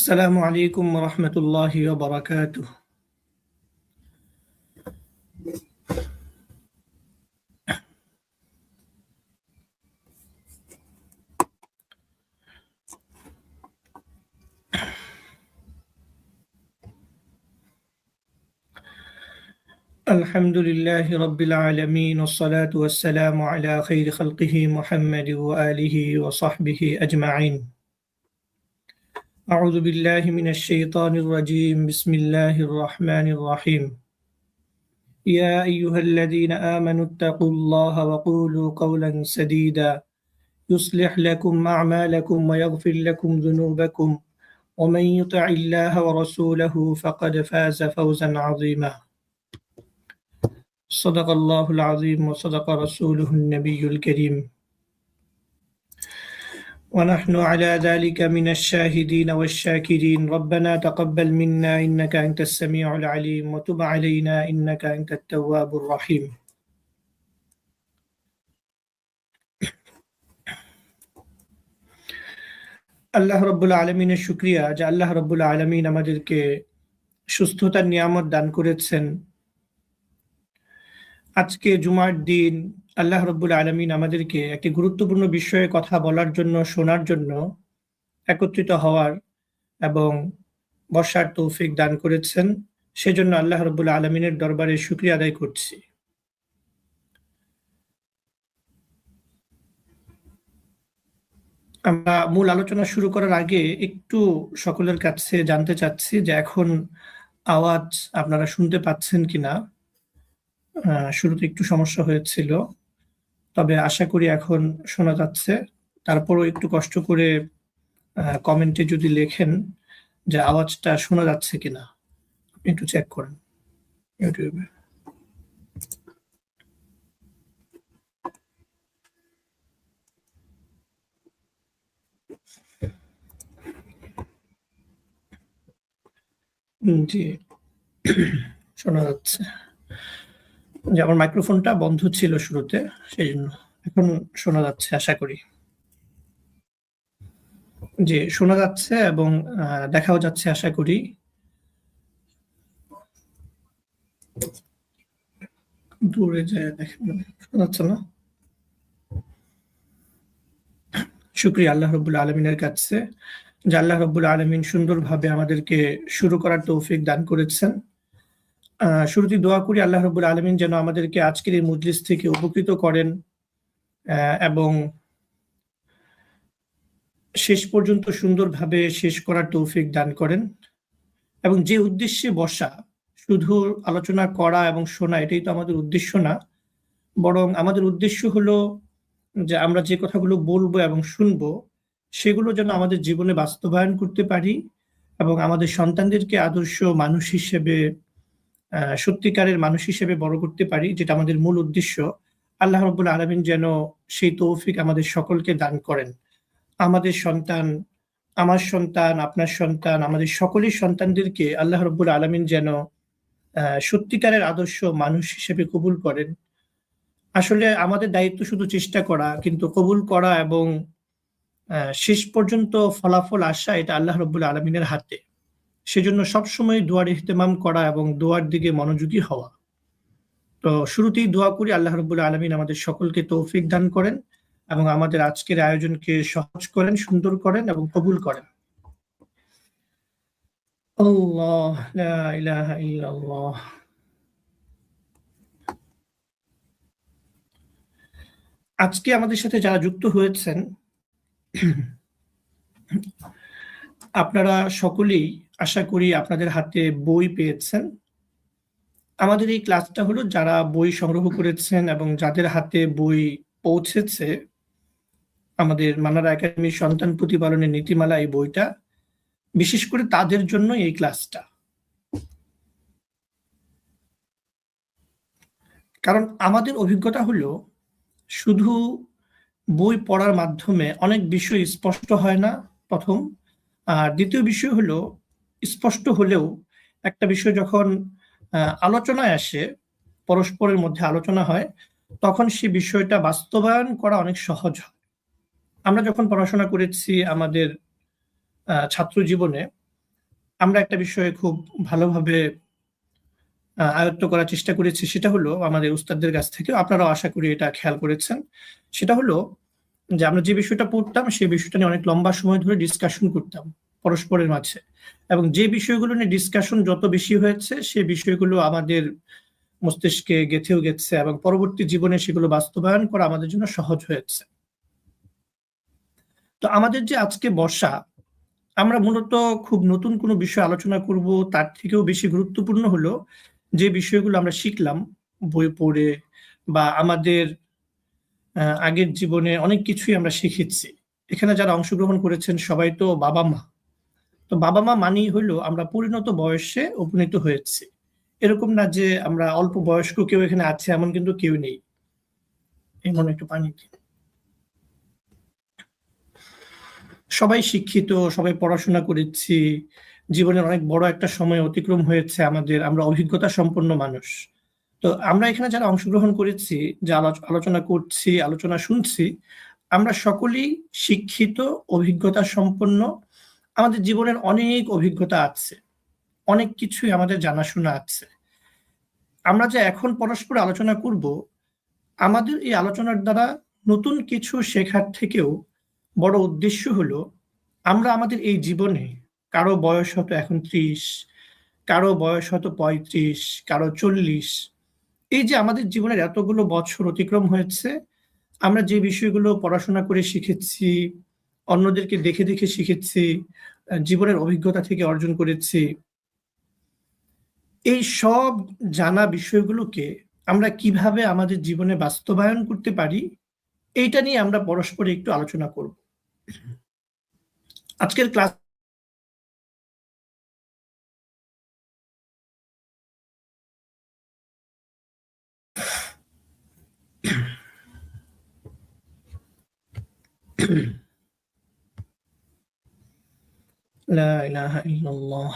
السلام عليكم ورحمة الله وبركاته. الحمد لله رب العالمين والصلاة والسلام على خير خلقه محمد وآله وصحبه أجمعين. أعوذ بالله من الشيطان الرجيم. بسم الله الرحمن الرحيم. يا أيها الذين آمنوا اتقوا الله وقولوا قولا سديدا يصلح لكم أعمالكم ويغفر لكم ذنوبكم ومن يطع الله ورسوله فقد فاز فوزا عظيما. صدق الله العظيم وصدق رسوله النبي الكريم ونحن على ذلك من الشاهدين والشاكرين. ربنا تقبل منا إنك أنت السميع العليم وتب علينا إنك أنت التواب الرحيم. আল্লাহ রব্বুল আলমিনের শুকরিয়া যে আল্লাহ রব্বুল আলমিন আমাদেরকে সুস্থতার নিয়ামত দান করেছেন। আজকে জুমার দিন আল্লাহ রব্বুল আলমিন আমাদেরকে একটি গুরুত্বপূর্ণ বিষয়ে কথা বলার জন্য, শোনার জন্য একত্রিত হওয়ার এবং বসার তৌফিক দান করেছেন। সেজন্য আল্লাহ রব্বুল আলমিনের দরবারে শুকরিয়া আদায় করছি। আমরা মূল আলোচনা শুরু করার আগে একটু সকলের কাছে জানতে চাচ্ছি যে এখন আওয়াজ আপনারা শুনতে পাচ্ছেন কিনা। শুরুতে একটু সমস্যা হয়েছিল, তবে আশা করি এখন শোনা যাচ্ছে। তারপরও একটু কষ্ট করে কমেন্টে যদি লেখেন যে আওয়াজটা শোনা যাচ্ছে কিনা, আপনি একটু চেক করেন ইউটিউবে। জি, শোনা যাচ্ছে। যে আমার মাইক্রোফোনটা বন্ধ ছিল শুরুতে, সেই জন্য এখন শোনা যাচ্ছে আশা করি। জি, শোনা যাচ্ছে এবং দেখাও যাচ্ছে আশা করি। দূরে যায় দেখেন, শোনা যাচ্ছে না। শুকরিয়া আল্লাহ রব্বুল আলমিনের কাছে যে আল্লাহ রব্বুল আলমিন সুন্দরভাবে আমাদেরকে শুরু করার তৌফিক দান করেছেন। শুরুতে দোয়া করি আল্লাহ রব্বুল আলমিন যেন আমাদেরকে আজকের এই মজলিস থেকে উপকৃত করেন এবং শেষ পর্যন্ত সুন্দরভাবে শেষ করার তৌফিক দান করেন। এবং যে উদ্দেশ্যে বসা, শুধু আলোচনা করা এবং শোনা, এটাই তো আমাদের উদ্দেশ্য না, বরং আমাদের উদ্দেশ্য হলো যে আমরা যে কথাগুলো বলবো এবং শুনবো সেগুলো যেন আমাদের জীবনে বাস্তবায়ন করতে পারি এবং আমাদের সন্তানদেরকে আদর্শ মানুষ হিসেবে, সত্যিকারের মানুষ হিসেবে বড় করতে পারি, যেটা আমাদের মূল উদ্দেশ্য। আল্লাহ রাব্বুল আলামিন যেন সেই তৌফিক আমাদের সকলকে দান করেন। আমাদের সন্তান, আমার সন্তান, আপনার সন্তান, আমাদের সকলের সন্তানদেরকে আল্লাহ রাব্বুল আলামিন যেন সত্যিকারের আদর্শ মানুষ হিসেবে কবুল করেন। আসলে আমাদের দায়িত্ব শুধু চেষ্টা করা, কিন্তু কবুল করা এবং শেষ পর্যন্ত ফলাফল আসা, এটা আল্লাহ রাব্বুল আলামিনের হাতে। সেজন্য সবসময় দোয়ার ইহতেমাম করা এবং দোয়ার দিকে মনোযোগী হওয়া। তো শুরুতেই দোয়া করি আল্লাহ রাব্বুল আলামিন আমাদের সকলকে তৌফিক দান করেন এবং আমাদের আজকের আয়োজনকে সহজ করেন, সুন্দর করেন এবং কবুল করেন। আল্লাহ, লা ইলাহা ইল্লাল্লাহ। আজকে আমাদের সাথে যারা যুক্ত হয়েছেন, আপনারা সকলেই আশা করি আপনাদের হাতে বই পেয়েছেন। আমাদের এই ক্লাসটা হলো যারা বই সংগ্রহ করেছেন এবং যাদের হাতে বই পৌঁছেছে, আমাদের মানারা একাডেমির সন্তান প্রতিপালনের নীতিমালা, এই বইটা বিশেষ করে তাদের জন্য এই ক্লাসটা। কারণ আমাদের অভিজ্ঞতা হলো শুধু বই পড়ার মাধ্যমে অনেক বিষয় স্পষ্ট হয় না, প্রথম। আর দ্বিতীয় বিষয় হলো, স্পষ্ট হলেও একটা বিষয় যখন আলোচনায় আসে, পরস্পরের মধ্যে আলোচনা হয়, তখন সে বিষয়টা বাস্তবায়ন করা অনেক সহজ হয়। আমরা যখন পড়াশোনা করেছি আমাদের ছাত্র জীবনে, আমরা একটা বিষয়ে খুব ভালোভাবে আয়ত্ত করার চেষ্টা করেছি, সেটা হলো আমাদের উস্তাদদের কাছ থেকে, আপনারাও আশা করি এটা খেয়াল করেছেন। সেটা হলো যে আমরা যে বিষয়টা পড়তাম সেই বিষয়টা নিয়ে অনেক লম্বা সময় ধরে ডিসকাশন করতাম পরস্পরের মাঝে, এবং যে বিষয়গুলো নিয়ে ডিসকাশন যত বেশি হয়েছে সেই বিষয়গুলো আমাদের মস্তিষ্কে গেঁথেও গেছে এবং পরবর্তী জীবনে সেগুলো বাস্তবায়ন করা আমাদের জন্য সহজ হয়েছে। তো আমাদের যে আজকে বসা, আমরা মূলত খুব নতুন কোনো বিষয় আলোচনা করব তার থেকেও বেশি গুরুত্বপূর্ণ হলো যে বিষয়গুলো আমরা শিখলাম বই পড়ে, বা আমাদের আগের জীবনে অনেক কিছুই আমরা শিখেছি। এখানে যারা অংশগ্রহণ করেছেন সবাই তো বাবা-মা। তো বাবা-মা মানেই হলো আমরা পরিণত বয়সে উপনীত হয়েছি। এরকম না যে আমরা অল্প বয়স্ক কেউ এখানে আছে, এমন কিন্তু কেউ নেই। এমন একটু পানি দিন। সবাই শিক্ষিত, সবাই পড়াশোনা করেছি। জীবনের অনেক বড় একটা সময় অতিক্রম হয়েছে আমাদের। আমরা অভিজ্ঞতা সম্পন্ন মানুষ। তো আমরা এখানে যারা অংশগ্রহণ করেছি, যা আলোচনা করছি, আলোচনা শুনছি, আমরা সকলেই শিক্ষিত, অভিজ্ঞতা সম্পন্ন। আমাদের জীবনের অনেক অভিজ্ঞতা আছে। অনেক কিছুই আমাদের জানাশোনা আছে। আমরা যে এখন পরস্পর আলোচনা করব, আমাদের এই আলোচনার দ্বারা নতুন কিছু শেখার থেকেও বড় উদ্দেশ্য হলো আমরা আমাদের এই জীবনে, কারো বয়স হয়তো এখন ৩০, কারো বয়স হয়তো ৩৫, কারো ৪০, এই যে আমাদের জীবনের এতগুলো বছর অতিক্রম হয়েছে, আমরা যে বিষয়গুলো পড়াশোনা করে শিখেছি, অন্যদেরকে দেখে দেখে শিখেছি, জীবনের অভিজ্ঞতা থেকে অর্জন করেছি, এই সব জানা বিষয়গুলোকে আমরা কিভাবে আমাদের জীবনে বাস্তবায়ন করতে পারি, এইটা নিয়ে আমরা পরস্পরে একটু আলোচনা করব। আজকের ক্লাস লা ইলাহা ইল্লাল্লাহ।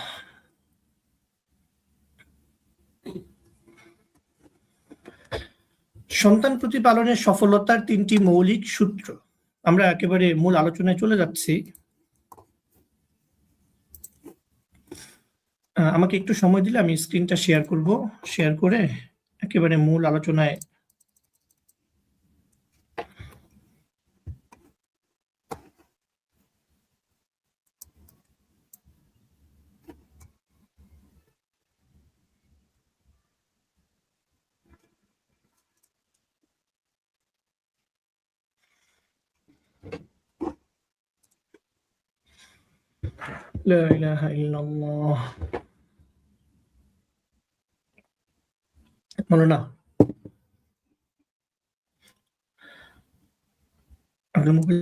সন্তান প্রতিপালনের সফলতার ৩টি মৌলিক সূত্র। আমরা একেবারে মূল আলোচনায় চলে যাচ্ছি। আমাকে একটু সময় দিলে আমি স্ক্রিনটা শেয়ার করব। শেয়ার করে একেবারে মূল আলোচনায় লা ইলাহা ইল্লাল্লাহ। মৌলানা, আপনার মোবাইল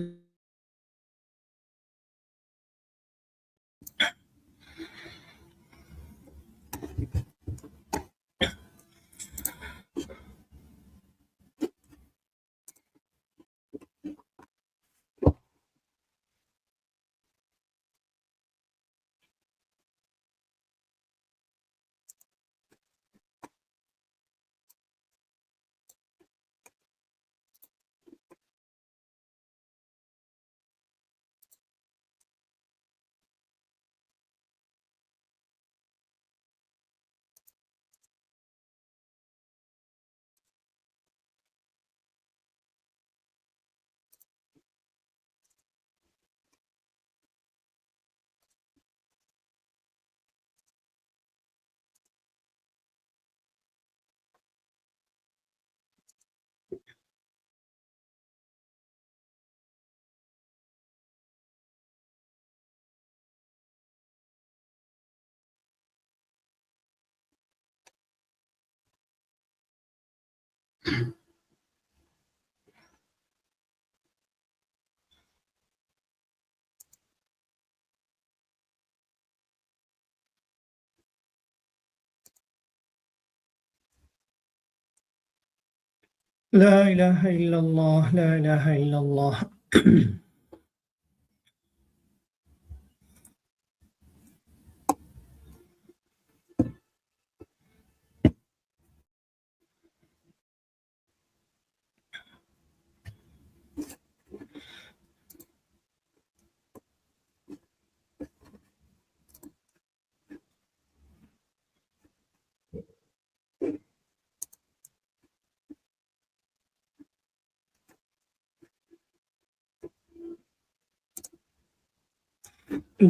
লা ইলাহা ইল্লাল্লাহ, লা ইলাহা ইল্লাল্লাহ।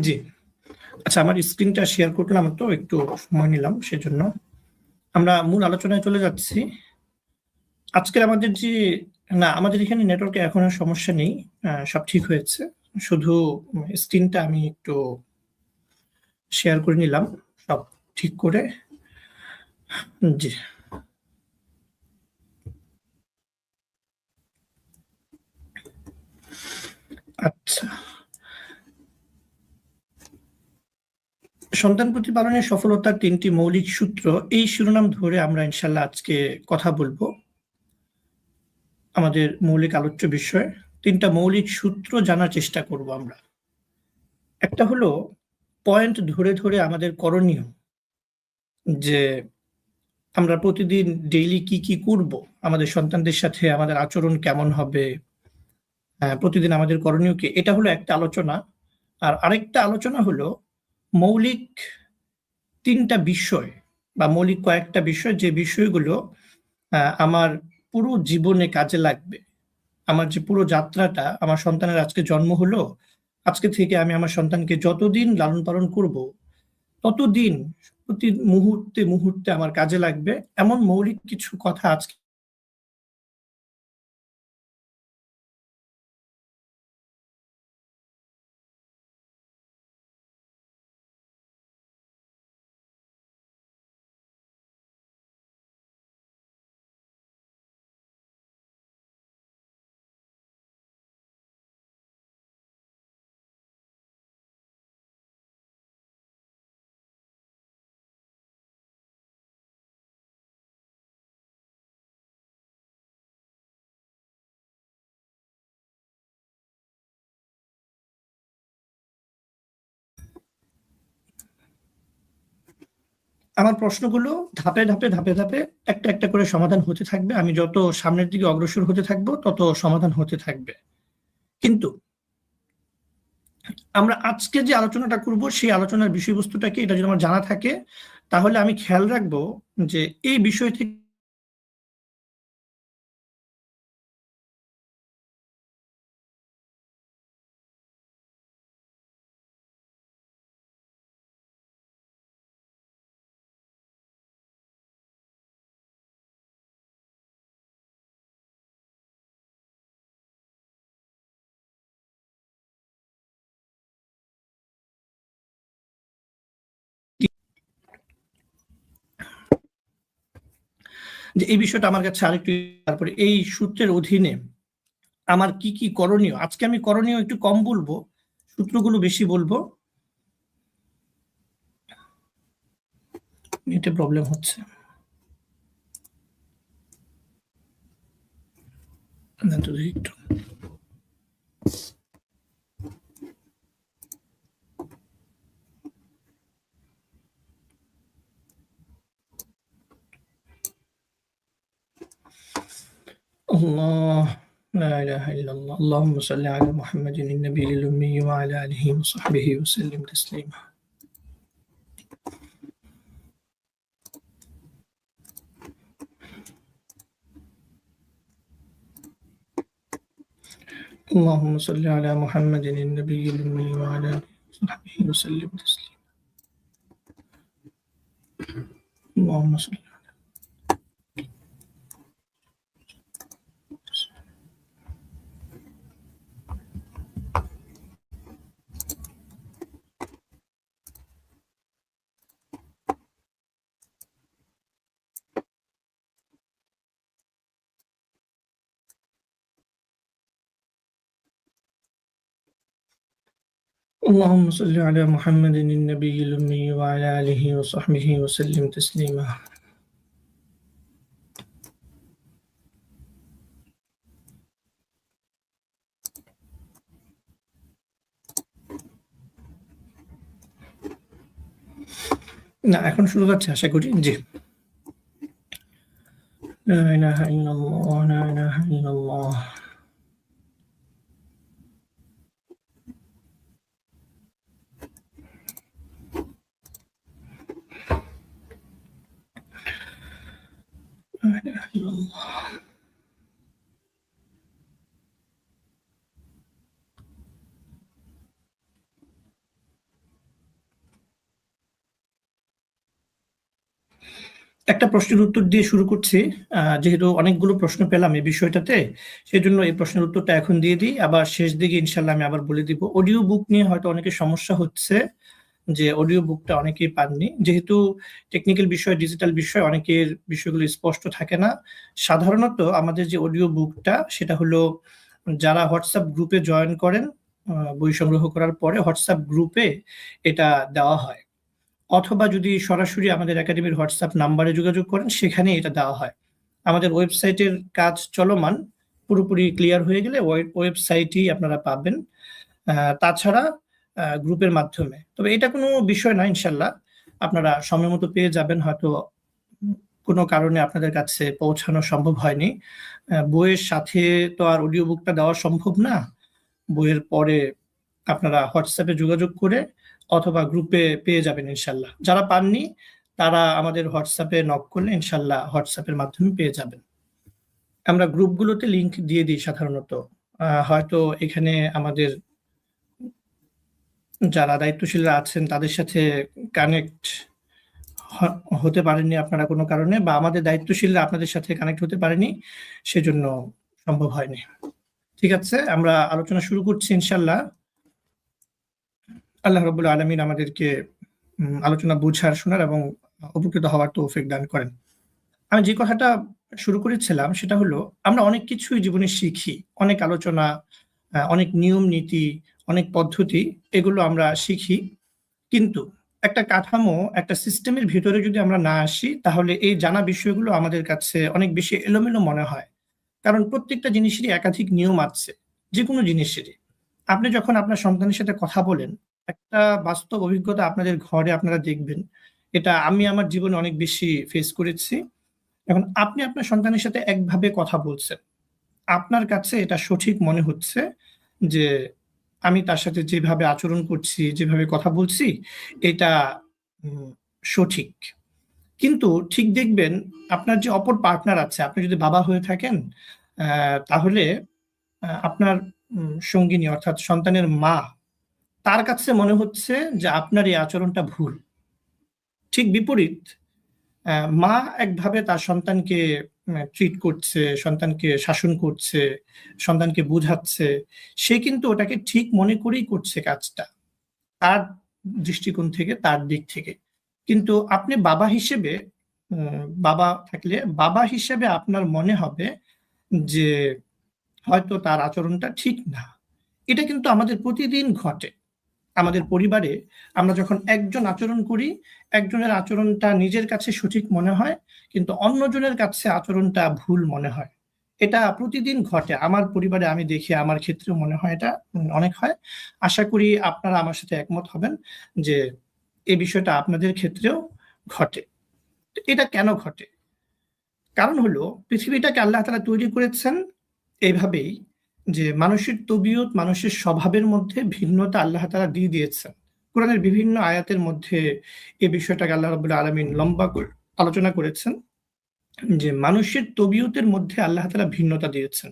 জি। আচ্ছা, আমার স্ক্রিনটা শেয়ার করলাম, তো একটু সময় নিলাম সেজন্য। আমরা মূল আলোচনায় চলে যাচ্ছি। আজকের আমাদের এখানে নেটওয়ার্কে এখন আর সমস্যা নেই। সব ঠিক হয়েছে। শুধু স্ক্রিনটা আমি একটু শেয়ার করে নিলাম সব ঠিক করে। জি। আচ্ছা। সন্তান প্রতিপালনের সফলতার ৩টি মৌলিক সূত্র, এই শিরোনাম ধরে আমরা ইনশাআল্লাহ আজকে কথা বলবো। আমাদের মৌলিক আলোচ্য বিষয় ৩টা মৌলিক সূত্র জানার চেষ্টা করব আমরা। একটা হলো পয়েন্ট ধরে, ধরে আমাদের করণীয় যে আমরা প্রতিদিন ডেইলি কি করব? আমাদের সন্তানদের সাথে আমাদের আচরণ কেমন হবে? প্রতিদিন আমাদের করণীয় কি? এটা হলো একটা আলোচনা। আর আরেকটা আলোচনা হলো মৌলিক ৩টা বিষয় বা মৌলিক কয়েকটা বিষয়, যে বিষয়গুলো আমার পুরো জীবনে কাজে লাগবে। আমার যে পুরো যাত্রাটা, আমার সন্তানের আজকে জন্ম হলো, আজকে থেকে আমি আমার সন্তানকে যতদিন লালন পালন করব, ততদিন প্রতি মুহূর্তে, মুহূর্তে আমার কাজে লাগবে। এমন মৌলিক কিছু কথা আজকে আমার প্রশ্নগুলো ধাপে, ধাপে, ধাপে, ধাপে একটা, একটা করে সমাধান হতে থাকবে। আমি যত সামনের দিকে অগ্রসর হতে থাকবো, তত সমাধান হতে থাকবে। কিন্তু আমরা আজকে যে আলোচনাটা করব, সেই আলোচনার বিষয়বস্তুটা কি, এটা যদি আমার জানা থাকে, তাহলে আমি খেয়াল রাখবো যে এই বিষয় থেকে যে এই বিষয়টা আমার কাছে আরেকটু, তারপরে এই সূত্রের অধীনে আমার কি করণীয়। আজকে আমি করণীয় একটু কম বলবো, সূত্রগুলো বেশি বলবো। নেটে প্রবলেম হচ্ছে, একটু। الله لا إله إلا الله اللهم صل على محمد النبي الأمي وعلى آله وصحبه وسلم تسليما اللهم صل على محمد النبي الأمي وعلى آله وصحبه وسلم تسليما اللهم صل. اللهم صل على محمد النبي الأمي وعلى آله وصحبه وسلم تسليما না, এখন শুরু হচ্ছে আশা করি। জি। لا إله إلا الله لا إله إلا الله لا إله إلا الله একটা প্রশ্নের উত্তর দিয়ে শুরু করছি। যেহেতু অনেকগুলো প্রশ্ন পেলাম এই বিষয়টাতে, সেজন্য এই প্রশ্নের উত্তরটা এখন দিয়ে দিই, আবার শেষ দিকে ইনশাল্লাহ আমি আবার বলে দিব। অডিও বুক নিয়ে হয়তো অনেকের সমস্যা হচ্ছে, যে অডিও বুকটা অনেকেই পাননি, যেহেতু টেকনিক্যাল বিষয়, ডিজিটাল বিষয়, অনেকের বিষয়গুলো স্পষ্ট থাকে না। সাধারণত আমাদের যে অডিও বুকটা, সেটা হলো যারা হোয়াটসঅ্যাপ গ্রুপে জয়েন করেন, বই সংগ্রহ করার পরে হোয়াটসঅ্যাপ গ্রুপে এটা দেওয়া হয়, অথবা যদি সরাসরি আমাদের একাডেমির হোয়াটসঅ্যাপ নাম্বারে যোগাযোগ করেন, সেখানে এটা দেওয়া হয়। আমাদের ওয়েবসাইটের কাজ চলমান, পুরোপুরি ক্লিয়ার হয়ে গেলে ওয়েবসাইটই আপনারা পাবেন। তাছাড়া গ্রুপের মাধ্যমে, তবে এটা কোনো বিষয় না, ইনশাল্লাহ আপনারা সময় মতো পেয়ে যাবেন। হয়তো কোনো কারণে আপনাদের কাছে পৌঁছানো সম্ভব হয়নি। বইয়ের সাথে তো আর অডিও বুকটা দেওয়া সম্ভব না। বইয়ের পরে আপনারা হোয়াটসঅ্যাপে যোগাযোগ করে অথবা গ্রুপে পেয়ে যাবেন ইনশাল্লাহ। যারা পাননি তারা আমাদের হোয়াটসঅ্যাপে নক করলে ইনশাল্লাহ হোয়াটসঅ্যাপের মাধ্যমে পেয়ে যাবেন। আমরা গ্রুপগুলোতে লিংক দিয়ে দিই সাধারণত। হয়তো এখানে আমাদের যারা দায়িত্বশীলরা আছেন তাদের সাথে কানেক্ট হতে পারেননি আপনারা কোনো কারণে, বা আমাদের দায়িত্বশীলরা আপনাদের সাথে কানেক্ট হতে পারেনি, সেজন্য সম্ভব হয়নি। ঠিক আছে, আমরা আলোচনা শুরু করছি ইনশাল্লাহ। আল্লাহ রাব্বুল আলামিন আমাদেরকে আলোচনা বুঝার, শোনার এবং উপকৃত হওয়ার তৌফিক দান করেন। আমি যে কথাটা শুরু করেছিলাম সেটা হলো, আমরা অনেক কিছুই জীবনে শিখি, অনেক আলোচনা, অনেক নিয়ম নীতি, অনেক পদ্ধতি, এগুলো আমরা শিখি। কিন্তু একটা কাঠামো, একটা সিস্টেমের ভিতরে যদি আমরা না আসি, তাহলে এই জানা বিষয়গুলো আমাদের কাছে অনেক বেশি এলোমেলো মনে হয়। কারণ প্রত্যেকটা জিনিসেরই একাধিক নিয়ম আছে, যে কোনো জিনিসেরই। আপনি যখন আপনার সন্তানের সাথে কথা বলেন, একটা বাস্তব অভিজ্ঞতা আপনাদের ঘরে আপনারা দেখবেন। এটা আমি আমার জীবনে অনেক বেশি ফেস করেছি। এখন আপনি আপনার সন্তানের সাথে একভাবে কথা বলছেন, আপনার কাছে এটা সঠিক মনে হচ্ছে যে আমি তার সাথে যেভাবে আচরণ করছি, যেভাবে কথা বলছি, এটা সঠিক। কিন্তু ঠিক দেখবেন, আপনার যে অপর পার্টনার আছে, আপনি যদি বাবা হয়ে থাকেন, তাহলে আপনার সঙ্গিনী অর্থাৎ সন্তানের মা, তার কাছে মনে হচ্ছে যে আপনার এই আচরণটা ভুল। ঠিক বিপরীত, মা একভাবে তার সন্তানকে ট্রিট করছে, সন্তানকে শাসন করছে, সন্তানকে বুঝাচ্ছে, সে কিন্তু ওটাকে ঠিক মনে করেই করছে কাজটা, তার দৃষ্টিকোণ থেকে, তার দিক থেকে। কিন্তু আপনি বাবা হিসেবে, বাবা থাকলে বাবা হিসেবে আপনার মনে হবে যে হয়তো তার আচরণটা ঠিক না। এটা কিন্তু আমাদের প্রতিদিন ঘটে। আমাদের পরিবারে আমরা যখন একজন আচরণ করি, একজনের আচরণটা নিজের কাছে সঠিক মনে হয়, কিন্তু অন্যজনের কাছে আচরণটা ভুল মনে হয়। এটা প্রতিদিন ঘটে আমার পরিবারে, আমি দেখি, আমার ক্ষেত্রেও মনে হয় এটা অনেক হয়। আশা করি আপনারা আমার সাথে একমত হবেন যে এই বিষয়টা আপনাদের ক্ষেত্রেও ঘটে। এটা কেন ঘটে? কারণ হলো, পৃথিবীটাকে আল্লাহ তাআলা তৈরি করেছেন এইভাবেই যে মানুষের তবিয়ত, মানুষের স্বভাবের মধ্যে ভিন্নতা আল্লাহ তাআলা দিয়ে দিয়েছেন। কোরআনের বিভিন্ন আয়াতের মধ্যে এই বিষয়টাকে আল্লাহ রাব্বুল আলামিন লম্বা করে আলোচনা করেছেন যে মানুষের তবিয়তের মধ্যে আল্লাহ তাআলা ভিন্নতা দিয়েছেন।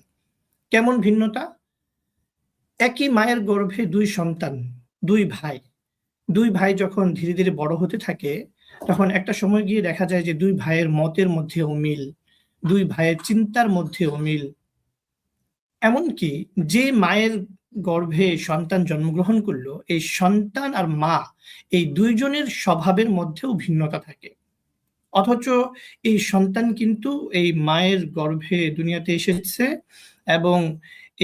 কেমন ভিন্নতা? একই মায়ের গর্ভে দুই সন্তান, দুই ভাই। দুই ভাই যখন ধীরে ধীরে বড় হতে থাকে, তখন একটা সময় গিয়ে দেখা যায় যে দুই ভাইয়ের মতের মধ্যে অমিল, দুই ভাইয়ের চিন্তার মধ্যে অমিল। এমনকি যে মায়ের গর্ভে সন্তান জন্মগ্রহণ করলো, এই সন্তান আর মা, এই দুইজনের স্বভাবের মধ্যেও ভিন্নতা থাকে। অথচ এই সন্তান কিন্তু এই মায়ের গর্ভে দুনিয়াতে এসেছে, এবং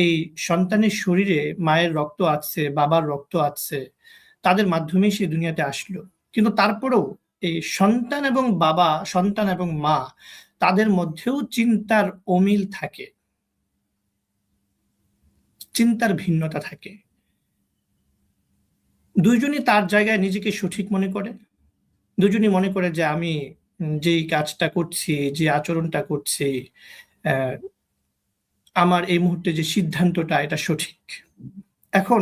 এই সন্তানের শরীরে মায়ের রক্ত আছে, বাবার রক্ত আছে, তাদের মাধ্যমেই সে দুনিয়াতে আসলো। কিন্তু তারপরেও এই সন্তান এবং বাবা, সন্তান এবং মা, তাদের মধ্যেও চিন্তার অমিল থাকে, চিন্তার ভিন্নতা থাকে। দুইজনই তার জায়গায় নিজেকে সঠিক মনে করে। দুজনই মনে করে যে আমি যেই কাজটা করছি, যে আচরণটা করছি, আমার এই মুহূর্তে যে সিদ্ধান্তটা, এটা সঠিক। এখন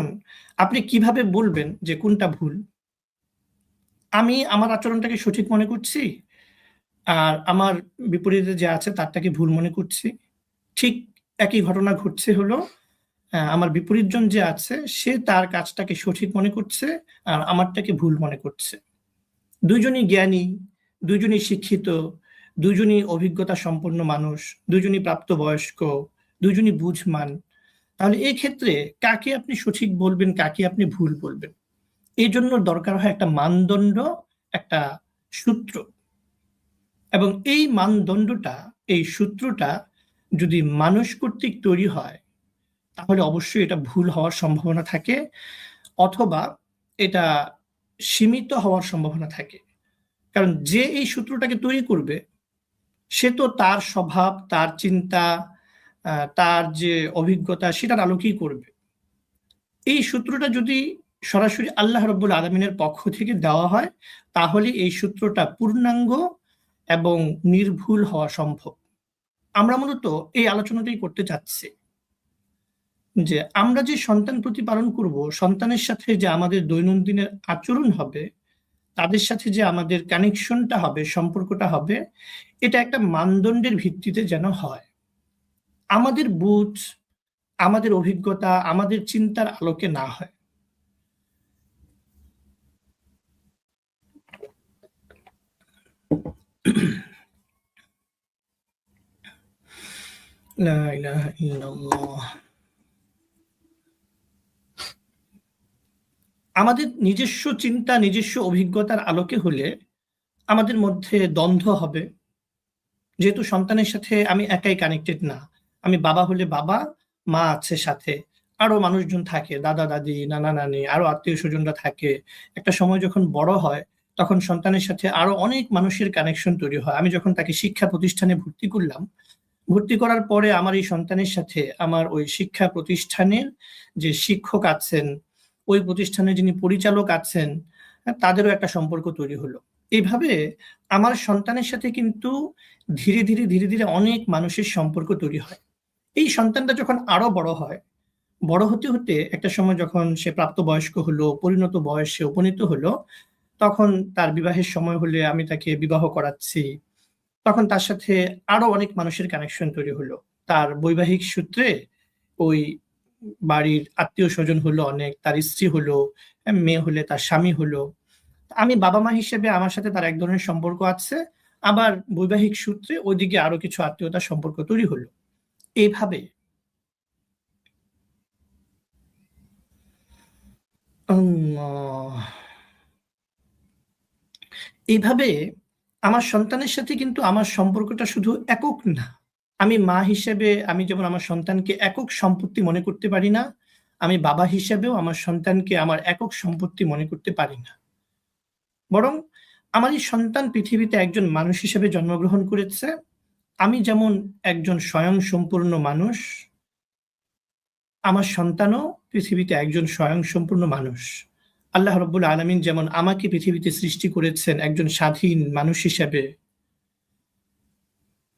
আপনি কিভাবে বলবেন যে কোনটা ভুল? আমি আমার আচরণটাকে সঠিক মনে করছি, আর আমার বিপরীতে যে আছে তারটাকে ভুল মনে করছি। ঠিক একই ঘটনা ঘটছে হলো, আমার বিপরীতজন যে আছে সে তার কাজটাকে সঠিক মনে করছে, আর আমারটাকে ভুল মনে করছে। দুইজনই জ্ঞানী, দুইজনই শিক্ষিত, দুজনই অভিজ্ঞতা সম্পন্ন মানুষ, দুজনই প্রাপ্তবয়স্ক, দুজনই বুঝমান। তাহলে এই ক্ষেত্রে কাকে আপনি সঠিক বলবেন, কাকে আপনি ভুল বলবেন? এই জন্য দরকার হয় একটা মানদণ্ড, একটা সূত্র। এবং এই মানদণ্ডটা, এই সূত্রটা যদি মানুষ কর্তৃক তৈরি হয়, তাহলে অবশ্যই এটা ভুল হওয়ার সম্ভাবনা থাকে, অথবা এটা সীমিত হওয়ার সম্ভাবনা থাকে। কারণ যে এই সূত্রটাকে তৈরি করবে, সে তো তার স্বভাব, তার চিন্তা, তার যে অভিজ্ঞতা, সেটার আলোকেই করবে। এই সূত্রটা যদি সরাসরি আল্লাহ রাব্বুল আলামিনের পক্ষ থেকে দেওয়া হয়, তাহলে এই সূত্রটা পূর্ণাঙ্গ এবং নির্ভুল হওয়া সম্ভব। আমরা মূলত এই আলোচনাটাই করতে চাচ্ছি যে আমরা যে সন্তান প্রতিপালন করব, সন্তানের সাথে যে আমাদের দৈনন্দিনের আচরণ হবে, তাদের সাথে যে আমাদের কানেকশনটা হবে, সম্পর্কটা হবে, এটা একটা মানদণ্ডের ভিত্তিতে যেন হয়। আমাদের বুঝ, আমাদের অভিজ্ঞতা, আমাদের চিন্তার আলোকে না হয়। লা ইলাহা ইল্লাল্লাহ। আমাদের নিজস্ব চিন্তা, নিজস্ব অভিজ্ঞতার আলোকে হলে আমাদের মধ্যে দ্বন্দ্ব হবে। যেহেতু সন্তানের সাথে আমি একাই কানেক্টেড না। আমি বাবা হলে বাবা, মা আছে সাথে। আরো মানুষজন থাকে, দাদা-দাদি, নানা-নানি, আরো আত্মীয়স্বজনরা থাকে। একটা সময় যখন বড় হয়, তখন সন্তানের সাথে আরো অনেক মানুষের কানেকশন তৈরি হয়। আমি যখন তাকে শিক্ষা প্রতিষ্ঠানে ভর্তি করলাম, ভর্তি করার পরে আমার এই সন্তানের সাথে আমার ওই শিক্ষা প্রতিষ্ঠানের যে শিক্ষক আছেন, ওই প্রতিষ্ঠানের যিনি পরিচালক আছেন, তাদেরও একটা সম্পর্ক তৈরি হলো। এইভাবে আমার সন্তানের সাথে কিন্তু ধীরে ধীরে অনেক মানুষের সম্পর্ক তৈরি হয়। এই সন্তানটা যখন আরো বড় হয়, বড় হতে একটা সময় যখন সে প্রাপ্তবয়স্ক হলো, পরিণত বয়সে উপনীত হলো, তখন তার বিবাহের সময় হলে আমি তাকে বিবাহ করাচ্ছি। তখন তার সাথে আরো অনেক মানুষের কানেকশন তৈরি হলো। তার বৈবাহিক সূত্রে ওই বাড়ির আত্মীয়স্বজন হলো অনেক, তার স্ত্রী হলো, মেয়ে হলে তার স্বামী হলো। আমি বাবা-মা হিসেবে আমার সাথে তার এক ধরনের সম্পর্ক আছে। আবার বৈবাহিক সূত্রে ওইদিকে আরো কিছু আত্মীয়তার সম্পর্ক তৈরি হলো। এইভাবে আল্লাহ! এইভাবে আমার সন্তানের সাথে কিন্তু আমার সম্পর্কটা শুধু একক না। আমি মা হিসেবে আমি যেমন আমার সন্তানকে একক সম্পত্তি মনে করতে পারি না, আমি বাবা হিসেবেও আমার সন্তানকে আমার একক সম্পত্তি মনে করতে পারি না। বরং আমার এই সন্তান পৃথিবীতে একজন মানুষ হিসেবে জন্মগ্রহণ করেছে। আমি যেমন একজন স্বয়ংসম্পূর্ণ মানুষ, আমার সন্তানও পৃথিবীতে একজন স্বয়ংসম্পূর্ণ মানুষ। আল্লাহ রাব্বুল আলামিন যেমন আমাকে পৃথিবীতে সৃষ্টি করেছেন একজন স্বাধীন মানুষ হিসেবে,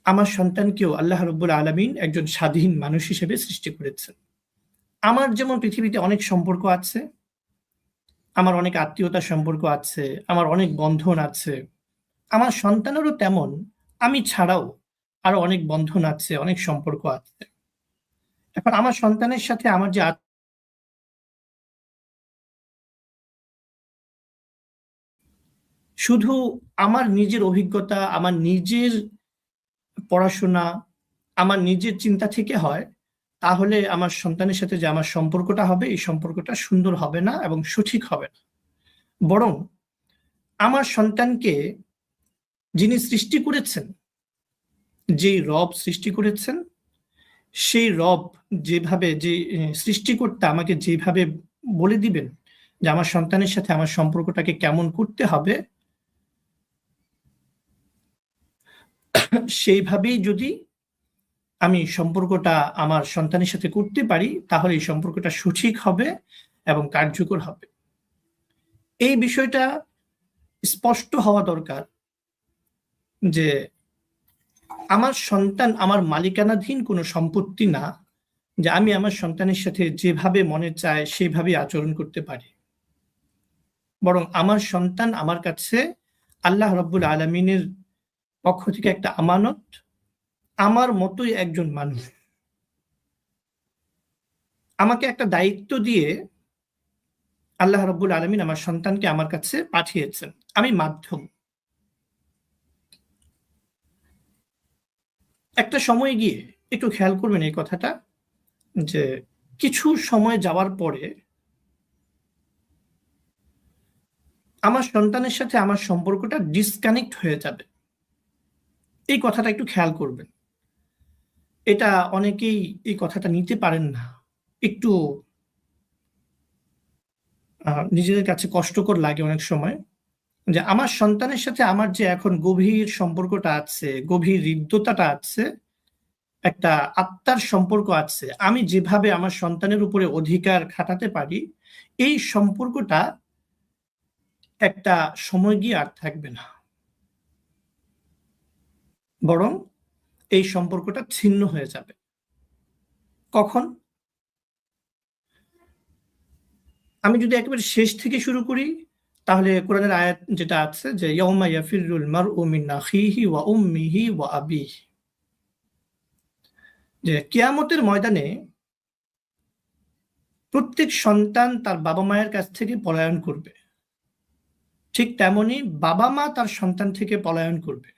আমার সন্তানকেও আল্লাহ রাব্বুল আলামিন একজন স্বাধীন মানুষ হিসেবে সৃষ্টি করেছেন। আমার যেমন পৃথিবীতে অনেক সম্পর্ক আছে, আমার অনেক আত্মীয়তার সম্পর্ক আছে, আমার অনেক বন্ধন আছে। আমার সন্তানেরও তেমন আমি ছাড়াও আরো অনেক বন্ধন আছে, অনেক সম্পর্ক আছে। এখন আমার সন্তানের সাথে আমার যে শুধু আমার নিজের অভিজ্ঞতা, আমার নিজের পড়াশোনা, আমার নিজের চিন্তা থেকে হয়, তাহলে আমার সন্তানের সাথে যে আমার সম্পর্কটা হবে, এই সম্পর্কটা সুন্দর হবে না এবং সঠিক হবে না। বরং আমার সন্তানকে যিনি সৃষ্টি করেছেন, যেই রব সৃষ্টি করেছেন, সেই রব যেভাবে যে সৃষ্টিকর্তা আমাকে যেভাবে বলে দিবেন যে আমার সন্তানের সাথে আমার সম্পর্কটাকে কেমন করতে হবে, সেইভাবেই যদি আমি সম্পর্কটা আমার সন্তানের সাথে করতে পারি, তাহলে এই সম্পর্কটা সঠিক হবে এবং কার্যকর হবে। এই বিষয়টা স্পষ্ট হওয়া দরকার যে আমার সন্তান আমার মালিকানাধীন কোনো সম্পত্তি না, যে আমি আমার সন্তানের সাথে যেভাবে মনে চায় সেভাবেই আচরণ করতে পারি। বরং আমার সন্তান আমার কাছে আল্লাহ রাব্বুল আলামিনের পক্ষ থেকে একটা আমানত, আমার মতোই একজন মানুষ। আমাকে একটা দায়িত্ব দিয়ে আল্লাহ রাব্বুল আলামিন আমার সন্তানকে আমার কাছে পাঠিয়েছেন। আমি মাধ্যম। একটা সময় গিয়ে একটু খেয়াল করবেন এই কথাটা, যে কিছু সময় যাওয়ার পরে আমার সন্তানের সাথে আমার সম্পর্কটা ডিসকানেক্ট হয়ে যাবে। এই কথাটা একটু খেয়াল করবেন। এটা অনেকেই এই কথাটা নিতে পারেন না, একটু নিজেদের কাছে কষ্টকর লাগে অনেক সময়, যে আমার সন্তানের সাথে আমার যে এখন গভীর সম্পর্কটা আছে, গভীর হৃদ্যতাটা আছে, একটা আত্মার সম্পর্ক আছে, আমি যেভাবে আমার সন্তানের উপরে অধিকার খাটাতে পারি, এই সম্পর্কটা একটা সময় গিয়ে আর থাকবে না, বরং এই সম্পর্কটা ছিন্ন হয়ে যাবে। কখন? আমি যদি একেবারে শেষ থেকে শুরু করি, তাহলে কোরআনের আয়াত যেটা আছে যে ইয়াউমা ইয়াফিরুল মারউ মিন আখিহি ওয়া উম্মিহি ওয়া আবিহি, যে কিয়ামতের ময়দানে প্রত্যেক সন্তান তার বাবা মায়ের কাছ থেকে পলায়ন করবে, ঠিক তেমনি বাবা মা তার সন্তান থেকে পলায়ন করবে।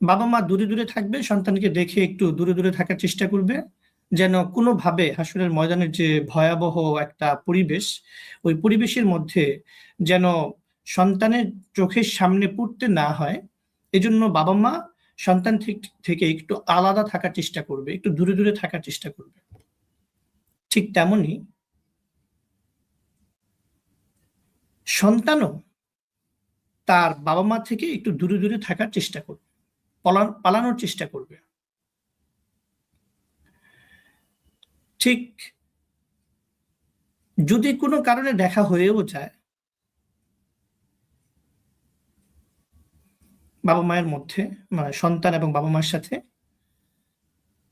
বাবা মা দূরে দূরে থাকবে, সন্তানকে দেখে একটু দূরে দূরে থাকার চেষ্টা করবে, যেন কোনোভাবে হাসরের ময়দানের যে ভয়াবহ একটা পরিবেশ, ওই পরিবেশের মধ্যে যেন সন্তানের চোখের সামনে পড়তে না হয়, এজন্য বাবা মা সন্তান থেকে একটু আলাদা থাকার চেষ্টা করবে, একটু দূরে দূরে থাকার চেষ্টা করবে। ঠিক তেমনি সন্তানও তার বাবা মা থেকে একটু দূরে দূরে থাকার চেষ্টা করবে, পালানোর চেষ্টা করবে। ঠিক যদি কোনো কারণে দেখা হয়েও যায় বাবা মায়ের মধ্যে, মানে সন্তান এবং বাবা মার সাথে,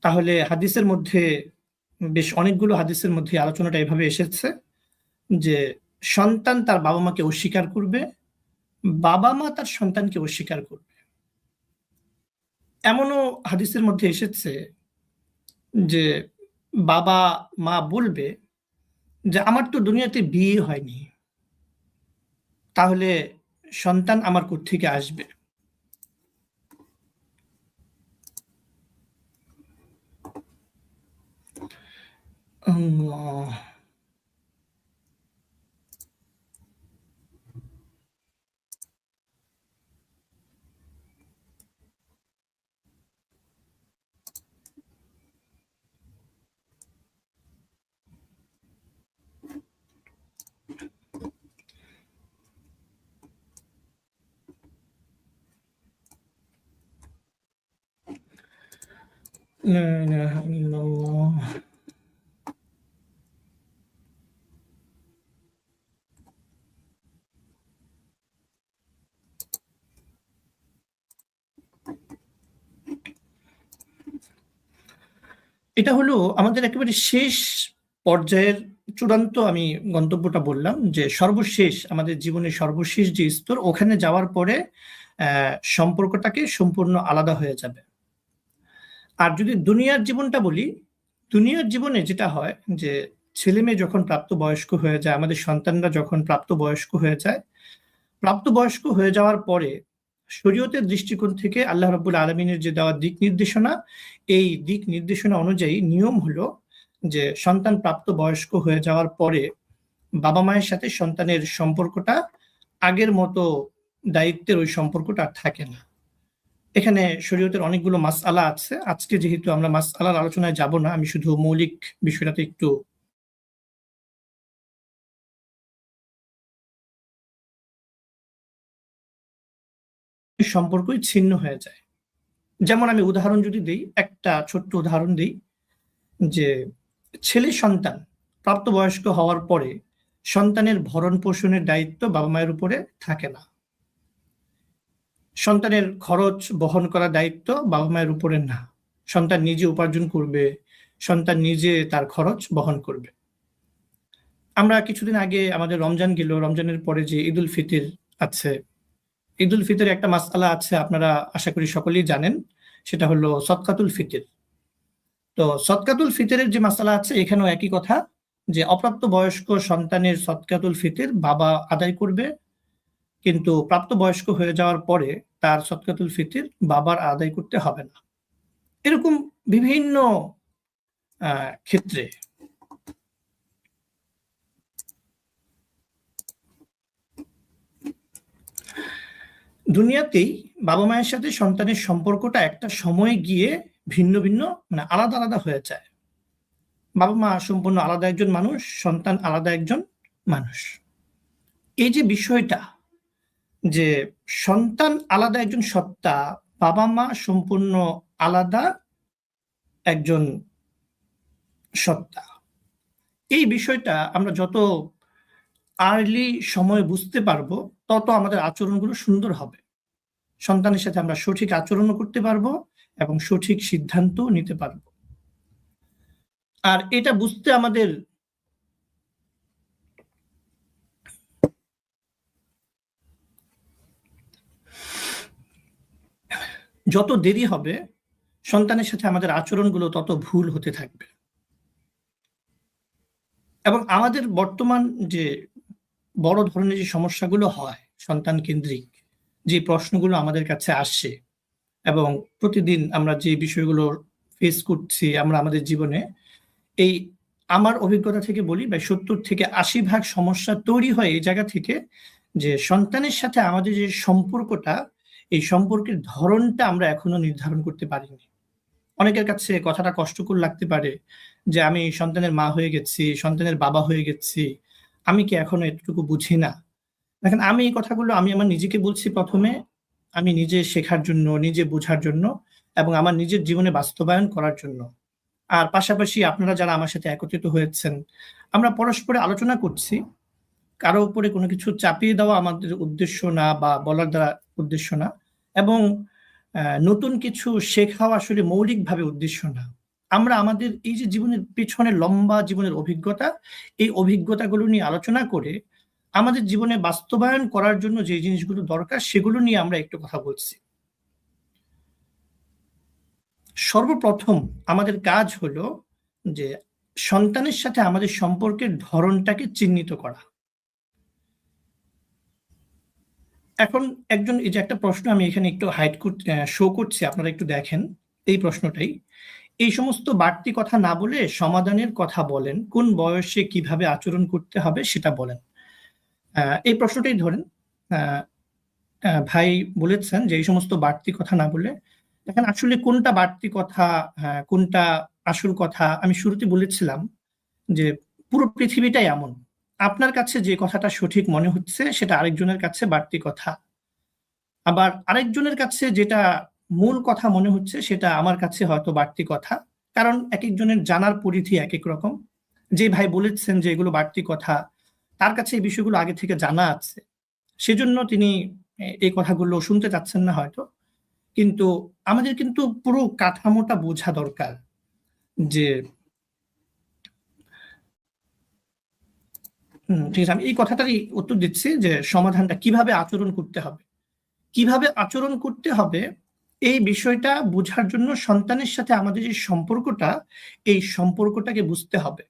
তাহলে হাদিসের মধ্যে, বেশ অনেকগুলো হাদিসের মধ্যে আলোচনাটা এভাবে এসেছে যে সন্তান তার বাবা মাকে অস্বীকার করবে, বাবা মা তার সন্তানকে অস্বীকার করবে। এমনও হাদিসের মধ্যে এসেছে যে বাবা মা বলবে যে আমার তো দুনিয়াতে বিয়ে হয়নি, তাহলে সন্তান আমার কোত্থেকে আসবে। আল্লাহ। লা ইলাহা ইল্লাল্লাহ। এটা হলো আমাদের একেবারে শেষ পর্যায়ের চূড়ান্ত, আমি গন্তব্যটা বললাম যে সর্বশেষ, আমাদের জীবনের সর্বশেষ যে স্তর, ওখানে যাওয়ার পরে সম্পর্কটাকে সম্পূর্ণ আলাদা হয়ে যাবে। আর যদি দুনিয়ার জীবনটা বলি, দুনিয়ার জীবনে যেটা হয় যে ছেলে মেয়ে যখন প্রাপ্তবয়স্ক হয়ে যায়, আমাদের সন্তানরা যখন প্রাপ্তবয়স্ক হয়ে যায়, প্রাপ্তবয়স্ক হয়ে যাওয়ার পরে শরীয়তের দৃষ্টিকোণ থেকে আল্লাহ রাব্বুল আলামিনের যে দেওয়া দিক নির্দেশনা, এই দিক নির্দেশনা অনুযায়ী নিয়ম হলো যে সন্তান প্রাপ্তবয়স্ক হয়ে যাওয়ার পরে বাবা মায়ের সাথে সন্তানের সম্পর্কটা আগের মতো দায়িত্বের ওই সম্পর্কটা আর থাকে না। এখানে শরীয়তের অনেকগুলো মাসআলা আছে। আজকে যেহেতু আমরা মাসআলার আলোচনায় যাব না, আমি শুধু মৌলিক বিষয়টাতে একটু, সম্পর্কই ছিন্ন হয়ে যায়। যেমন আমি উদাহরণ যদি দেই, একটা ছোট্ট উদাহরণ দেই, যে ছেলে সন্তান প্রাপ্তবয়স্ক হওয়ার পরে সন্তানের ভরণ পোষণের দায়িত্ব বাবা মায়ের উপরে থাকে না, সন্তানের খরচ বহন করার দায়িত্ব বাবা মায়ের উপরে না, সন্তান নিজে উপার্জন করবে, সন্তান নিজে তার খরচ বহন করবে। আমরা কিছুদিন আগে আমাদের রমজান গেল, রমজানের পরে যে ঈদ উল ফিতর আছে, ঈদ উল ফিতরে একটা মাসআলা আছে, আপনারা আশা করি সকলেই জানেন, সেটা হলো সদকাতুল ফিতর। তো সদকাতুল ফিতরের যে মাসআলা আছে, এখানেও একই কথা, যে অপ্রাপ্ত বয়স্ক সন্তানের সদকাতুল ফিতর বাবা আদায় করবে, কিন্তু প্রাপ্তবয়স্ক হয়ে যাওয়ার পরে তার সদকাতুল ফিতর বাবার আদায় করতে হবে না। এরকম বিভিন্ন ক্ষেত্রে দুনিয়াতেই বাবা মায়ের সাথে সন্তানের সম্পর্কটা একটা সময়ে গিয়ে ভিন্ন ভিন্ন মানে আলাদা আলাদা হয়ে যায়। বাবা মা সম্পূর্ণ আলাদা একজন মানুষ, সন্তান আলাদা একজন মানুষ। এই যে বিষয়টা যে সন্তান আলাদা একজন সত্তা, বাবা মা সম্পূর্ণ আলাদা একজন সত্তা, এই বিষয়টা আমরা যত আর্লি সময়ে বুঝতে পারবো তত আমাদের আচরণগুলো সুন্দর হবে। সন্তানের সাথে আমরা সঠিক আচরণও করতে পারবো এবং সঠিক সিদ্ধান্ত নিতে পারবো। আর এটা বুঝতে আমাদের যত দেরি হবে সন্তানের সাথে আমাদের আচরণগুলো তত ভুল হতে থাকবে। এবং আমাদের বর্তমান যে বড় ধরনের যে সমস্যাগুলো হয় সন্তান কেন্দ্রিক, যে প্রশ্নগুলো আমাদের কাছে আসছে এবং প্রতিদিন আমরা যে বিষয়গুলো ফেস করছি আমরা আমাদের জীবনে, এই আমার অভিজ্ঞতা থেকে বলি 70 থেকে 80% সমস্যা তৈরি হয় এই জায়গা থেকে যে সন্তানের সাথে আমাদের যে সম্পর্কটা, এই সম্পর্কের ধরনটা আমরা এখনো নির্ধারণ করতে পারিনি। অনেকের কাছে কথাটা কষ্টকর লাগতে পারে যে আমি সন্তানের মা হয়ে গেছি, সন্তানের বাবা হয়ে গেছি, আমি কি এখনো এতটুকু বুঝি না? দেখেন, আমি এই কথাগুলো আমি আমার নিজেকে বলছি প্রথমে, আমি নিজে শেখার জন্য, নিজে বোঝার জন্য এবং আমার নিজের জীবনে বাস্তবায়ন করার জন্য। আর পাশাপাশি আপনারা যারা আমার সাথে একত্রিত হয়েছেন, আমরা পরস্পরে আলোচনা করছি। কারো উপরে কোনো কিছু চাপিয়ে দেওয়া আমাদের উদ্দেশ্য না বা বলার দ্বারা উদ্দেশ্য না, এবং নতুন কিছু শেখাও আসলে মৌলিকভাবে উদ্দেশ্য না। আমরা আমাদের এই যে জীবনের পেছনে লম্বা জীবনের অভিজ্ঞতা, এই অভিজ্ঞতাগুলো নিয়ে আলোচনা করে আমাদের জীবনে বাস্তবায়ন করার জন্য যে জিনিসগুলো দরকার সেগুলো নিয়ে আমরা একটু কথা বলছি। সর্বপ্রথম আমাদের কাজ হলো যে সন্তানের সাথে আমাদের সম্পর্কের ধরনটাকে চিহ্নিত করা। এখন একজন, এই যে একটা প্রশ্ন আমি এখানে একটু শো করছি, আপনারা একটু দেখেন এই প্রশ্নটাই। এই সমস্ত বাড়তি কথা না বলে সমাধানের কথা বলেন, কোন বয়সে কিভাবে আচরণ করতে হবে সেটা বলেন। এই প্রশ্নটাই ধরেন ভাই বলেছেন যে এই সমস্ত বাড়তি কথা না বলে। দেখেন আসলে কোনটা বাড়তি কথা, কোনটা আসল কথা, আমি শুরুতে বলেছিলাম যে পুরো পৃথিবীটাই এমন। আপনার কাছে যে কথাটা সঠিক মনে হচ্ছে সেটা আরেকজনের কাছে বাড়তি কথা, আবার আরেকজনের কাছে যেটা মূল কথা মনে হচ্ছে সেটা আমার কাছে হয়তো বাড়তি কথা। কারণ এক একজনের জানার পরিধি এক এক রকম। যে ভাই বলেছেন যে এগুলো বাড়তি কথা, তার কাছে এই বিষয়গুলো আগে থেকে জানা আছে, সেজন্য তিনি এই কথাগুলো শুনতে চাচ্ছেন না হয়তো। কিন্তু আমাদের কিন্তু পুরো কাঠামোটা বোঝা দরকার যে ঠিক আছে, আমি এই কথাটারই উত্তর দিচ্ছি যে সমাধানটা কিভাবে আচরণ করতে হবে। কিভাবে আচরণ করতে হবে এই বিষয়টা বোঝার জন্য সন্তানের সাথে আমাদের যে সম্পর্কটা, এই সম্পর্কটাকে বুঝতে হবে।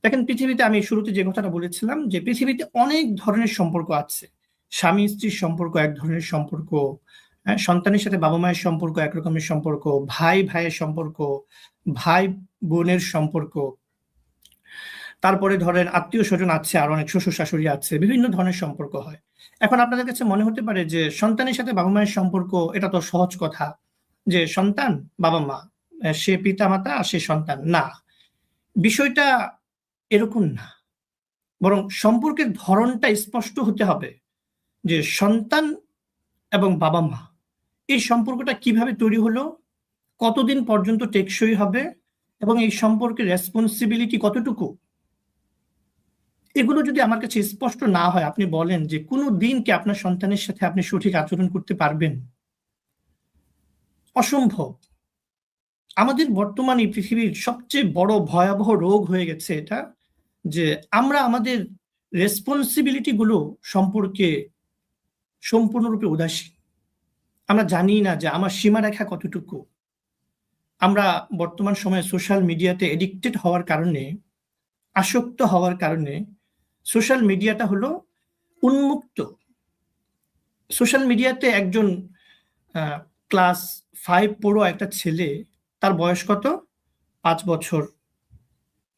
দেখেন পৃথিবীতে, আমি শুরুতে যে কথাটা বলেছিলাম যে পৃথিবীতে অনেক ধরনের সম্পর্ক আছে। স্বামী স্ত্রীর সম্পর্ক এক ধরনের সম্পর্ক, সন্তানের সাথে বাবা মায়ের সম্পর্ক এক রকমের সম্পর্ক, ভাই ভাইয়ের সম্পর্ক, ভাই বোনের সম্পর্ক, তারপরে ধরেন আত্মীয় স্বজন আছে, আর অনেক শ্বশুর শাশুড়ি আছে, বিভিন্ন ধরনের সম্পর্ক হয়। এখন আপনাদের কাছে মনে হতে পারে যে সন্তানের সাথে বাবা মায়ের সম্পর্ক, এটা তো সহজ কথা, যে সন্তান বাবা মা, সে পিতা মাতা সে সন্তান। না, বিষয়টা এরকম না, বরং সম্পর্কের ধরনটা স্পষ্ট হতে হবে যে সন্তান এবং বাবা মা এই সম্পর্কটা কিভাবে তৈরি হলো, কতদিন পর্যন্ত টেকসই হবে, এবং এই সম্পর্কের রেসপন্সিবিলিটি কতটুকু। এগুলো যদি আমার কাছে স্পষ্ট না হয়, আপনি বলেন যে কোনো দিন কি আপনার সন্তানের সাথে আপনি সঠিক আচরণ করতে পারবেন? অসম্ভব। আমাদের বর্তমান এই পৃথিবীর সবচেয়ে বড় ভয়াবহ রোগ হয়ে গেছে এটা, যে আমরা আমাদের রেসপন্সিবিলিটি গুলো সম্পর্কে সম্পূর্ণরূপে উদাসীন। আমরা জানি না যে আমার সীমারেখা কতটুকু। আমরা বর্তমান সময়ে সোশ্যাল মিডিয়াতে এডিক্টেড হওয়ার কারণে, আসক্ত হওয়ার কারণে, সোশ্যাল মিডিয়াটা হলো উন্মুক্ত সোশ্যাল মিডিয়াতে একজন ক্লাস 5 পড়ো একটা ছেলে, তার বয়স কত? 5 বছর,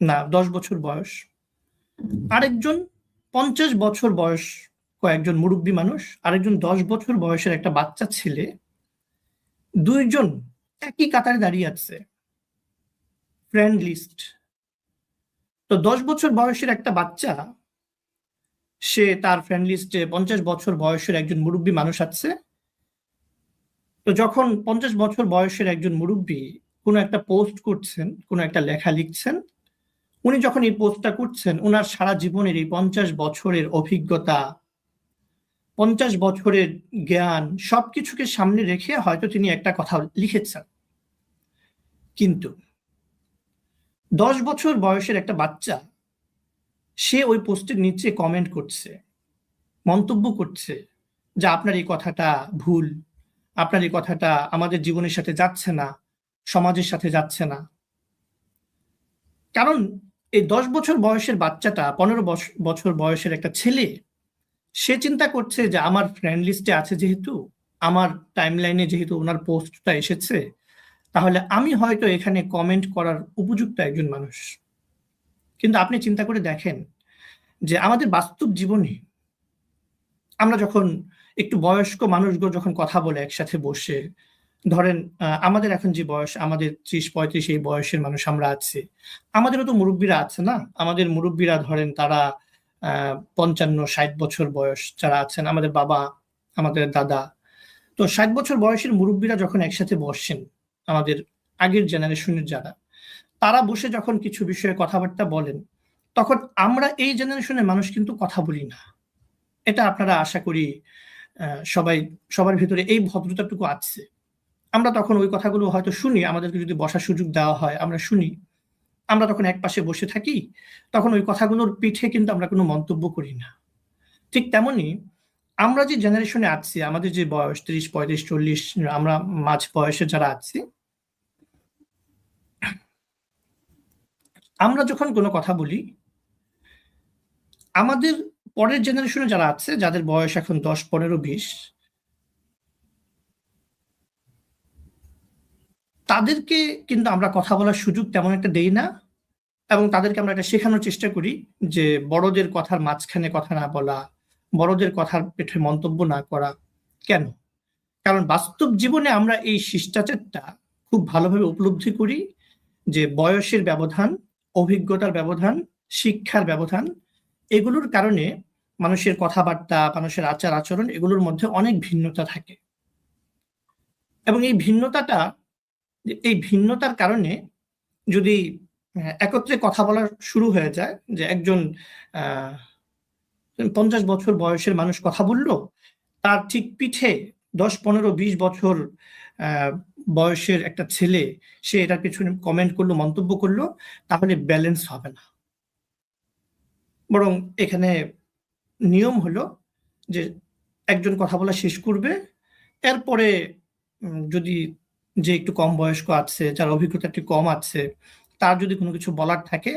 না 10 বছর বয়স। আরেকজন 50 বছর বয়স, কয়েকজন মুরব্বী মানুষ, আরেকজন 10 বছর বয়সের একটা বাচ্চা ছেলে, দুইজন একই কাতারে দাঁড়িয়ে আছে, ফ্রেন্ড লিস্ট। তো 10 বছর বয়সের একটা বাচ্চা, সে তার ফ্রেন্ড লিস্টে 50 বছর বয়সের একজন মুরব্বী মানুষ আছে। তো যখন 50 বছর বয়সের একজন মুরব্বী কোনো একটা পোস্ট করছেন, কোনো একটা লেখা লিখছেন, উনি যখন এই পোস্টটা করছেন, ওনার সারা জীবনের এই 50 বছরের অভিজ্ঞতা, 50 বছরের জ্ঞান সবকিছুকে সামনে রেখে হয়তো তিনি একটা কথা লিখেছেন। কিন্তু 10 বছর বয়সের একটা বাচ্চা, সে ওই পোস্টের নিচে কমেন্ট করছে, মন্তব্য করছে যে আপনার এই কথাটা ভুল, আপনার এই কথাটা আমাদের জীবনের সাথে যাচ্ছে না, সমাজের সাথে যাচ্ছে না। কারণ এই 10 বছর বয়সের বাচ্চাটা 15 বছর বয়সের একটা ছেলে, সে চিন্তা করছে যে আমার ফ্রেন্ড লিস্টে আছে যেহেতু, আমার টাইমলাইনে যেহেতু ওনার পোস্টটা এসেছে, তাহলে আমি হয়তো এখানে কমেন্ট করার উপযুক্ত একজন মানুষ। কিন্তু আপনি চিন্তা করে দেখেন যে আমাদের বাস্তব জীবনে আমরা যখন একটু বয়স্ক মানুষগুলো যখন কথা বলে একসাথে বসে, ধরেন আমাদের এখন যে বয়স, আমাদের 30-35 এই বয়সের মানুষ আমরা আছি, আমাদেরও তো মুরব্বীরা আছে না? আমাদের মুরব্বীরা ধরেন তারা 55-60 বছর বয়স যারা আছেন, আমাদের বাবা, আমাদের দাদা। তো 60 বছর বয়সের মুরব্বীরা যখন একসাথে বসেন, আমাদের আগের জেনারেশনের যারা, তারা বসে যখন কিছু বিষয়ে কথাবার্তা বলেন, তখন আমরা এই জেনারেশনের মানুষ কিন্তু কথা বলি না। এটা আপনারা আশা করি সবার ভিতরে এই ভদ্রতাটুকু আছে। আমরা তখন ওই কথাগুলো হয়তো শুনি, আমাদেরকে যদি বসার সুযোগ দেওয়া হয় আমরা শুনি, আমরা তখন এক পাশে বসে থাকি, তখন ওই কথাগুলোর পিঠে কিন্তু আমরা কোনো মন্তব্য করি না। ঠিক তেমনি আমরা যে জেনারেশনে আছি, আমাদের যে বয়স 30-35-40, আমরা মাঝ বয়সে যারা আছি, আমরা যখন কোনো কথা বলি, আমাদের পরের জেনারেশনে যারা আছে, যাদের বয়স এখন 10, 15, 20, তাদেরকে কিন্তু আমরা কথা বলার সুযোগ তেমন একটা দেই না, এবং তাদেরকে আমরা এটা শেখানোর চেষ্টা করি যে বড়দের কথার মাঝখানে কথা না বলা, বড়দের কথার পেটে মন্তব্য না করা। কেন? কারণ বাস্তব জীবনে আমরা এই শিষ্টাচারটা খুব ভালোভাবে উপলব্ধি করি যে বয়সের ব্যবধান, অভিজ্ঞতার ব্যবধান, শিক্ষার ব্যবধান, এগুলোর কারণে মানুষের কথাবার্তা, মানুষের আচার আচরণ, এগুলোর মধ্যে অনেক ভিন্নতা থাকে। এবং এই ভিন্নতার কারণে যদি একত্রে কথা বলা শুরু হয়ে যায়, যে একজন 50 বছর বয়সের মানুষ কথা বলল, তার ঠিক পিঠে 10, 15, 20 বছর বয়সের একটা ছেলে সে এটার পেছনে কমেন্ট করলো, মন্তব্য করলো, তাহলে ব্যালেন্স হবে না। বরং এখানে নিয়ম হলো যে একজন কথা বলা শেষ করবে, এরপরে যদি যে একটু কম বয়স্ক আছে, যার অভিজ্ঞতা একটু কম আছে, তার যদি কোনো কিছু বলার থাকে,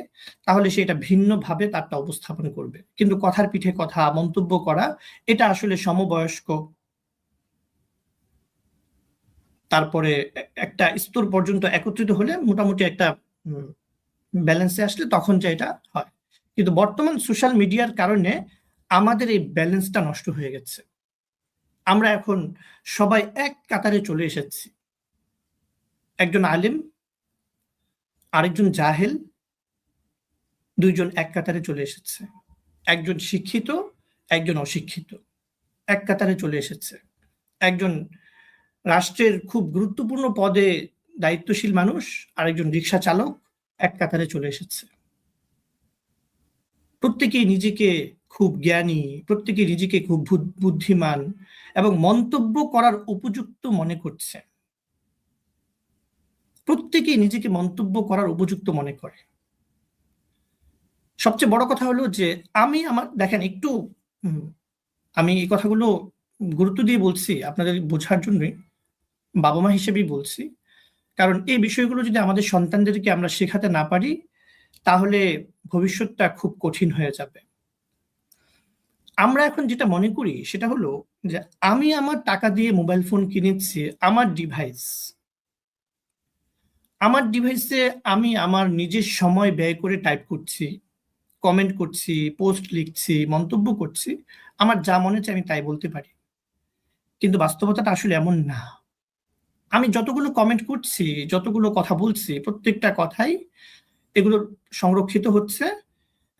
তাহলে সে এটা ভিন্নভাবে তারটা উপস্থাপন করবে। কিন্তু কথার পিঠে কথা, মন্তব্য করা, এটা আসলে সমবয়স্ক, তারপরে একটা স্তর পর্যন্ত একত্রিত হলে মোটামুটি একটা ব্যালেন্সে আসলে তখন যে এটা হয়। কিন্তু বর্তমান সোশ্যাল মিডিয়ার কারণে আমাদের এই ব্যালেন্সটা নষ্ট হয়ে গেছে। আমরা এখন সবাই এক কাতারে চলে এসেছি। একজন আলেম, আরেকজন জাহেল, দুইজন এক কাতারে চলে এসেছে। একজন শিক্ষিত, একজন অশিক্ষিত, এক কাতারে চলে এসেছে। একজন রাষ্ট্রের খুব গুরুত্বপূর্ণ পদে দায়িত্বশীল মানুষ, আরেকজন রিক্সা চালক, এক কাতারে চলে এসেছে। প্রত্যেকেই নিজেকে খুব জ্ঞানী, প্রত্যেকেই নিজেকে খুব বুদ্ধিমান এবং মন্তব্য করার উপযুক্ত মনে করছে। প্রত্যেকেই নিজেকে মন্তব্য করার উপযুক্ত মনে করে। সবচেয়ে বড় কথা হলো যে দেখেন একটু, আমি এই কথাগুলো গুরুত্ব দিয়ে বলছি আপনাদের বোঝার জন্যই, বাবা মা হিসেবেই বলছি। কারণ এই বিষয়গুলো যদি আমাদের সন্তানদেরকে আমরা শেখাতে না পারি, তাহলে ভবিষ্যৎটা খুব কঠিন হয়ে যাবে। আমরা এখন যেটা মনে করি সেটা হলো যে আমি আমার টাকা দিয়ে মোবাইল ফোন কিনেছি, আমার ডিভাইসে আমি আমার নিজের সময় ব্যয় করে টাইপ করছি, কমেন্ট করছি, পোস্ট লিখছি, মন্তব্য করছি, আমার যা মনে হচ্ছে আমি তাই বলতে পারি। কিন্তু বাস্তবতাটা আসলে এমন না। আমি যতগুলো কমেন্ট করছি, যতগুলো কথা বলছি, প্রত্যেকটা কথাই এগুলো সংরক্ষিত হচ্ছে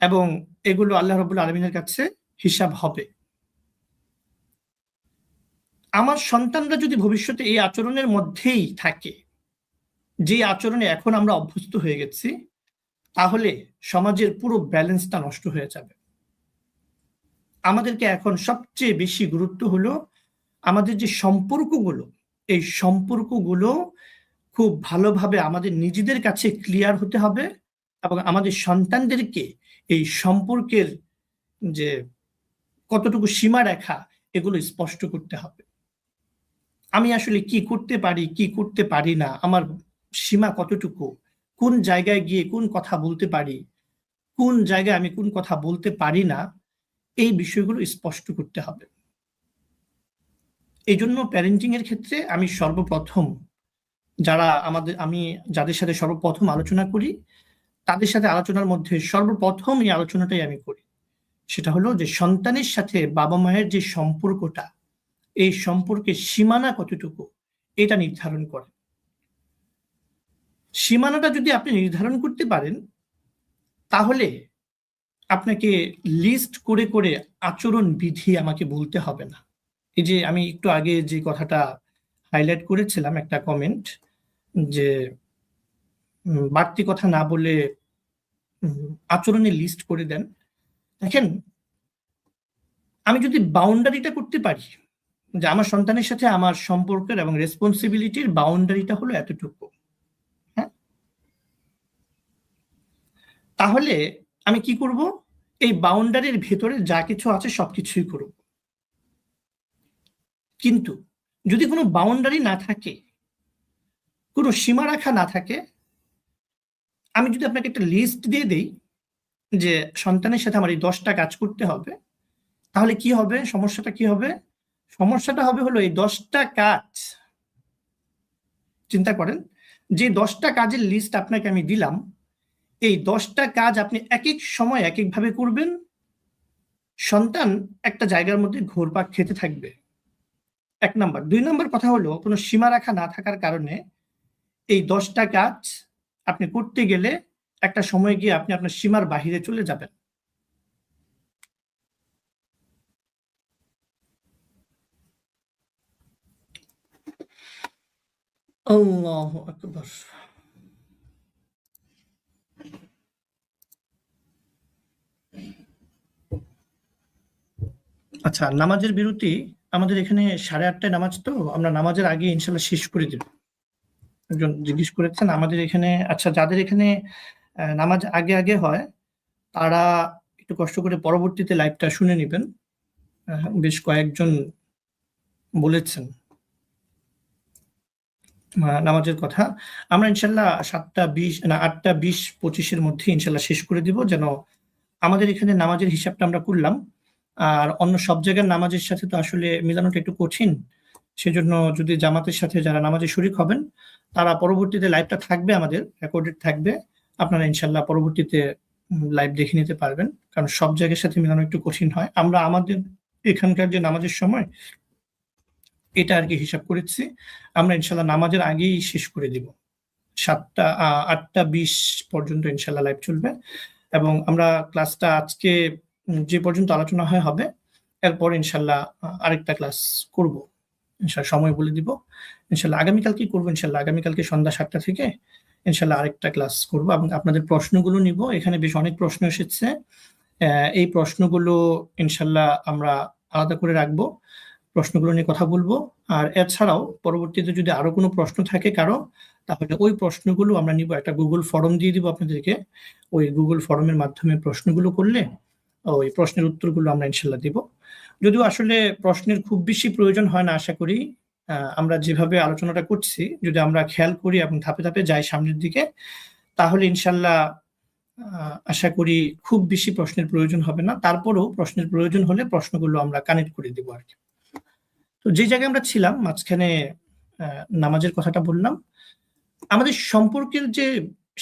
এবং এগুলো আল্লাহ রাব্বুল আলামিনের কাছে হিসাব হবে। আমার সন্তানরা যদি ভবিষ্যতে এই আচরণের মধ্যেই থাকে, যে আচরণে এখন আমরা অভ্যস্ত হয়ে গেছি, তাহলে সমাজের পুরো ব্যালেন্সটা নষ্ট হয়ে যাবে। আমাদেরকে এখন সবচেয়ে বেশি গুরুত্ব হলো আমাদের যে সম্পর্কগুলো, এই সম্পর্কগুলো খুব ভালোভাবে আমাদের নিজেদের কাছে ক্লিয়ার হতে হবে এবং আমাদের সন্তানদেরকে এই সম্পর্কের যে কতটুকু সীমারেখা এগুলো স্পষ্ট করতে হবে। আমি আসলে কি করতে পারি, কি করতে পারি না, আমার সীমা কতটুকু, কোন জায়গায় গিয়ে কোন কথা বলতে পারি, কোন জায়গায় আমি কোন কথা বলতে পারি না, এই বিষয়গুলো স্পষ্ট করতে হবে। এই জন্য প্যারেন্টিং এর ক্ষেত্রে আমি সর্বপ্রথম আমি যাদের সাথে সর্বপ্রথম আলোচনা করি, তাদের সাথে আলোচনার মধ্যে সর্বপ্রথম এই আলোচনাটাই আমি করি। সেটা হলো যে সন্তানের সাথে বাবা মায়ের যে সম্পর্কটা, এই সম্পর্কের সীমানা কতটুকু এটা নির্ধারণ করে। সীমানাটা যদি আপনি নির্ধারণ করতে পারেন, তাহলে আপনাকে লিস্ট করে করে আচরণ বিধি আমাকে বলতে হবে না। এই যে আমি একটু আগে যে কথাটা হাইলাইট করেছিলাম, একটা কমেন্ট, যে বাড়তি কথা না বলে আচরণের লিস্ট করে দেন। দেখেন, আমি যদি বাউন্ডারিটা করতে পারি যে আমার সন্তানের সাথে আমার সম্পর্কের এবং রেসপন্সিবিলিটির বাউন্ডারিটা হলো এতটুকু, হ্যাঁ, তাহলে আমি কি করব? এই বাউন্ডারির ভেতরে যা কিছু আছে সবকিছুই করব। কিন্তু যদি কোনো বাউন্ডারি না থাকে, কোনো সীমারেখা না থাকে, আমি যদি আপনাকে একটা লিস্ট দিয়ে দেই যে সন্তানের সাথে আমার এই 10টা কাজ করতে হবে, তাহলে কি হবে? সমস্যাটা কি হবে? সমস্যাটা হবে হলো এই 10টা কাজ, চিন্তা করেন, যে 10টা কাজের লিস্ট আপনাকে আমি দিলাম, এই 10টা কাজ আপনি এক এক সময় এক একভাবে করবেন, সন্তান একটা জায়গার মধ্যে ঘুরপাক খেতে থাকবে। 1 নাম্বার। 2 নাম্বার কথা হলো কোনো সীমারেখা না থাকার কারণে এই 10টা কাজ আপনি করতে গেলে একটা সময় গিয়ে আপনি আপনার সীমার বাহিরে চলে যাবেন। আল্লাহু আকবার। আচ্ছা, নামাজের বিরতি আমাদের এখানে 8:30টায় নামাজ, তো আমরা নামাজের আগে ইনশাল্লাহ শেষ করে দেব। একজন জিজ্ঞেস করেছেন আমাদের এখানে, আচ্ছা যাদের এখানে নামাজ আগে আগে হয় তারা একটু কষ্ট করে পরবর্তীতে লাইভটা শুনে নেবেন। বেশ কয়েকজন বলেছেন নামাজের কথা। আমরা ইনশাল্লাহ 7:20 না 8:20-25 মধ্যে ইনশাল্লাহ শেষ করে দিব, যেন আমাদের এখানে নামাজের হিসাবটা আমরা করলাম। আর অন্য সব জায়গার নামাজের সাথে তো আসলে মিলানোটা একটু কঠিন। সেজন্য যদি জামাতের সাথে যারা নামাজে শরিক হবেন, তারা পরবর্তীতে লাইভটা থাকবে, আমাদের রেকর্ডেড থাকবে। আপনারা ইনশাল্লাহ পরবর্তীতে লাইভ দেখে নিতে পারবেন, কারণ সব জায়গার সাথে মিলানো একটু কঠিন হয়। আমরা আমাদের এখানকার যে নামাজের সময় এটা আর কি হিসাব করেছি, আমরা ইনশাল্লাহ নামাজের আগেই শেষ করে দিব। 8:20 পর্যন্ত ইনশাল্লাহ লাইভ চলবে এবং আমরা ক্লাসটা আজকে যে পর্যন্ত আলোচনা হবে, এরপর ইনশাল্লাহ আরেকটা ক্লাস করব। ইনশাল্লাহ সময় বলে দিব। ইনশাল্লাহ আগামীকালকে করবো, ইনশাল্লাহ আগামীকালকে সন্ধ্যা 7টা থেকে ইনশাল্লাহ আরেকটা ক্লাস করব এবং আপনাদের প্রশ্নগুলো নিব। এখানে বেশ অনেক প্রশ্ন এসেছে, এই প্রশ্নগুলো ইনশাল্লাহ আমরা আলাদা করে রাখবো, প্রশ্নগুলো নিয়ে কথা বলবো। আর এছাড়াও পরবর্তীতে যদি আরো কোনো প্রশ্ন থাকে কারো, তাহলে ওই প্রশ্নগুলো আমরা নিব, একটা গুগল ফর্ম দিয়ে দিব আপনাদেরকে। ওই গুগল ফর্মের মাধ্যমে প্রশ্নগুলো করলে ওই প্রশ্নের উত্তরগুলো আমরা ইনশাল্লাহ দিব। যদিও আসলে প্রশ্নের খুব বেশি প্রয়োজন হয় না আশা করি, আমরা যেভাবে আলোচনাটা করছি যদি আমরা খেয়াল করি এবং ধাপে ধাপে যাই সামনের দিকে, তাহলে ইনশাল্লাহ আশা করি খুব বেশি প্রশ্নের প্রয়োজন হবে না, তারপরেও প্রশ্নের প্রয়োজন হলে প্রশ্নগুলো আমরা কানেক্ট করে দিব আর কি। তো যে জায়গায় আমরা ছিলাম মাঝখানে নামাজের কথাটা বললাম। আমাদের সম্পর্কের যে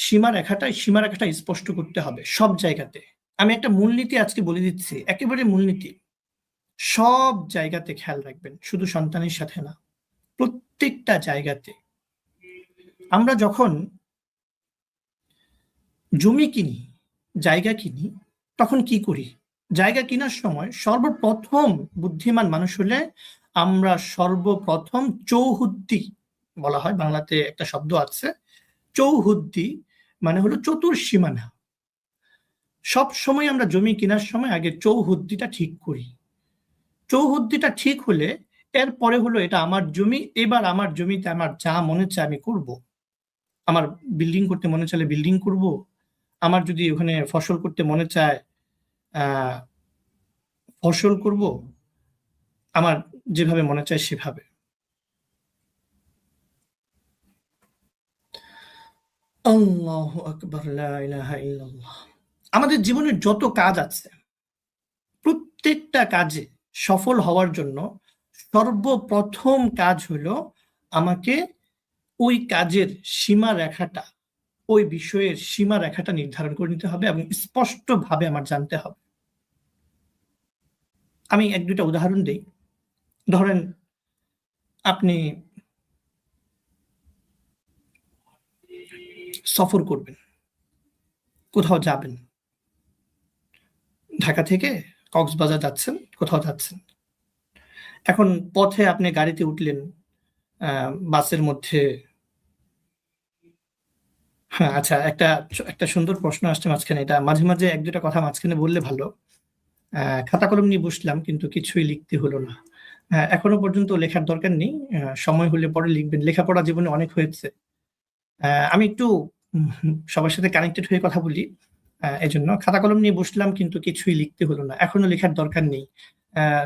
সীমারেখাটা স্পষ্ট করতে হবে সব জায়গাতে। আমি একটা মূলনীতি আজকে বলে দিচ্ছি, একেবারে মূলনীতি, সব জায়গাতে খেয়াল রাখবেন, শুধু সন্তানের সাথে না, প্রত্যেকটা জায়গাতে। আমরা যখন জমি কিনি, জায়গা কিনি, তখন কি করি? জায়গা কেনার সময় সর্বপ্রথম বুদ্ধিমান মানুষ হলে আমরা সর্বপ্রথম চৌহুদ্দি বলা হয়, বাংলাতে একটা শব্দ আছে, চৌহুদ্দি মানে হলো চতুর্সীমানা। সব সময় আমরা জমি কেনার সময় আগে চৌহুদ্দিটা ঠিক করি। চৌহুদ্দিটা ঠিক হলে এরপরে হলো এটা আমার জমি, এবার আমার জমিতে আমার যা মনে চায় আমি করব। আমার বিল্ডিং করতে মনে চাইলে বিল্ডিং করব, আমার যদি ওখানে ফসল করতে মনে চায় ফসল করব, আমার যেভাবে মনে চায় সেভাবে। আল্লাহু আকবার, লা ইলাহা ইল্লাল্লাহ। আমাদের জীবনের যত কাজ আছে, প্রত্যেকটা কাজে সফল হওয়ার জন্য সর্বপ্রথম কাজ হলো আমাকে ওই কাজের সীমারেখাটা, ওই বিষয়ের সীমারেখাটা নির্ধারণ করে নিতে হবে এবং স্পষ্টভাবে আমার জানতে হবে। আমি এক দুইটা উদাহরণ দিই। ধরেন আপনি সফর করবেন, কোথাও যাবেন, ঢাকা থেকে কক্সবাজার যাচ্ছেন, কোথাও যাচ্ছেন। এখন পথে আপনি গাড়িতে উঠলেন, বাসের মধ্যে। হ্যাঁ, আচ্ছা, একটা সুন্দর প্রশ্ন আসছে মাঝখানে, এটা মাঝে মাঝে এক দুটা কথা মাঝখানে বললে ভালো। খাতা কলম নিয়ে বসলাম কিন্তু কিছুই লিখতে হলো না। এখনো পর্যন্ত লেখার দরকার নেই, সময় হলে পরে লিখবেন, লেখাপড়া জীবনে অনেক হয়েছে। আমি একটু সবার সাথে কানেক্টেড হয়ে কথা বলি, এজন্য খাতা কলম নিয়ে বসলাম কিন্তু কিছুই লিখতে হলো না, এখনো লেখার দরকার নেই।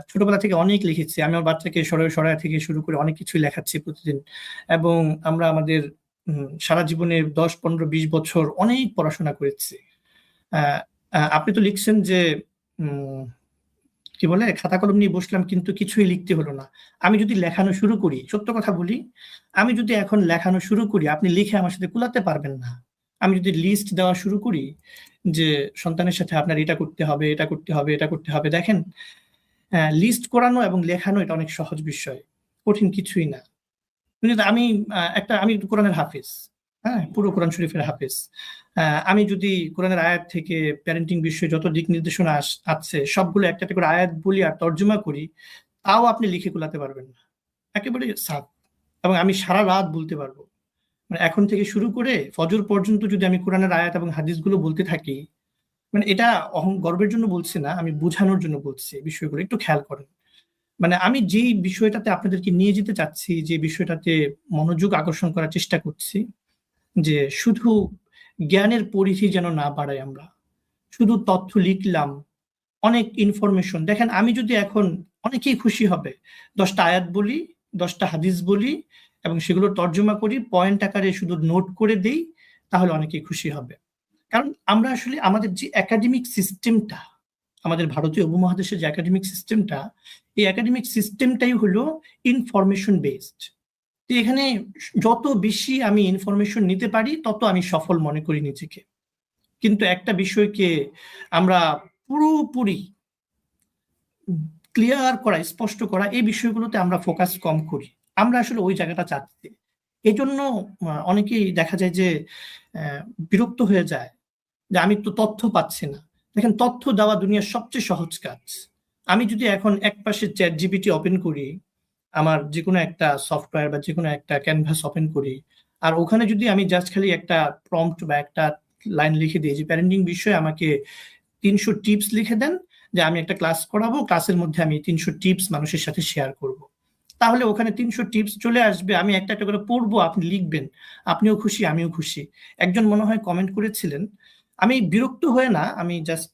ছোটবেলা থেকে অনেক লিখেছি, আমি আমার বাচ্চাকে সরায়া থেকে শুরু করে অনেক কিছুই লেখাচ্ছি প্রতিদিন। এবং আমরা আমাদের সারা জীবনে 10, 15, 20 বছর অনেক পড়াশোনা করেছি। আপনি তো লিখছেন যে কি বলে, খাতা কলম নিয়ে বসলাম কিন্তু কিছুই লিখতে হলো না। আমি যদি লেখানো শুরু করি, সত্য কথা বলি, আমি যদি এখন লেখানো শুরু করি, আপনি লিখে আমার সাথে কুলাতে পারবেন না। আমি যদি লিস্ট দেওয়া শুরু করি যে সন্তানের সাথে আপনার এটা করতে হবে, এটা করতে হবে, এটা করতে হবে, দেখেন লিস্ট করানো এবং লেখানো এটা অনেক সহজ বিষয়, কঠিন কিছুই না। কিন্তু আমি কোরআনের হাফেজ, হ্যাঁ, পুরো কোরআন শরীফের হাফেজ। আমি যদি কোরআনের আয়াত থেকে প্যারেন্টিং বিষয়ে যত দিক নির্দেশনা আছে সবগুলো একটা করে আয়াত বলি আর তর্জমা করি, তাও আপনি লিখে কুলাতে পারবেন না, একেবারে সাফ। এবং আমি সারা রাত বলতে পারবো, মানে এখন থেকে শুরু করে ফজর পর্যন্ত যদি আমি কোরআনের আয়াত এবং হাদিসগুলো বলতে থাকি, মানে এটা গর্বের জন্য বলছি না, আমি বোঝানোর জন্য বলছি। বিষয়গুলো একটু খেয়াল করেন। মানে আমি যেই বিষয়টাতে আপনাদেরকে নিয়ে যেতে চাচ্ছি, যে বিষয়টাতে মনোযোগ আকর্ষণ করার চেষ্টা করছি, যে শুধু জ্ঞানের পরিধি যেন না বাড়াই আমরা, শুধু তথ্য লিখলাম, অনেক ইনফরমেশন। দেখেন আমি যদি এখন, অনেকেই খুশি হবে, 10টা আয়াত বলি, 10টা হাদিস বলি এবং সেগুলো তর্জমা করি, পয়েন্ট আকারে শুধু নোট করে দেই, তাহলে অনেকেই খুশি হবে। কারণ আমরা আসলে আমাদের যে একাডেমিক সিস্টেমটা, আমাদের ভারতীয় উপমহাদেশের যে একাডেমিক সিস্টেমটা, এই একাডেমিক সিস্টেমটাই হলো ইনফরমেশন বেসড। তো এখানে যত বেশি আমি ইনফরমেশন নিতে পারি তত আমি সফল মনে করি নিজেকে। কিন্তু একটা বিষয়কে আমরা পুরোপুরি ক্লিয়ার করা, স্পষ্ট করা, এই বিষয়গুলোতে আমরা ফোকাস কম করি। আমরা আসলে ওই জায়গাটা চাচ্ছি। এজন্য অনেকেই দেখা যায় যে বিরক্ত হয়ে যায় যে আমি তো তথ্য পাচ্ছি না। দেখেন, তথ্য দেওয়া দুনিয়ার সবচেয়ে সহজ কাজ। আমি যদি এখন একপাশে ChatGPT ওপেন করি, আমার যেকোনো একটা সফটওয়্যার বা যেকোনো একটা ক্যানভাস ওপেন করি, আর ওখানে যদি আমি জাস্ট খালি একটা প্রম্পট বা একটা লাইন লিখে দিই যে প্যারেন্টিং বিষয়ে আমাকে 300 টিপস লিখে দেন, যে আমি একটা ক্লাস করাবো, ক্লাসের মধ্যে আমি 300 টিপস মানুষের সাথে শেয়ার করব, তাহলে ওখানে 300 টিপস চলে আসবে, আমি একটা একটা করে পড়বো, আপনি লিখবেন, আপনিও খুশি আমিও খুশি। একজন মনে হয় কমেন্ট করেছিলেন, আমি বিরক্ত হয়ে না, আমি জাস্ট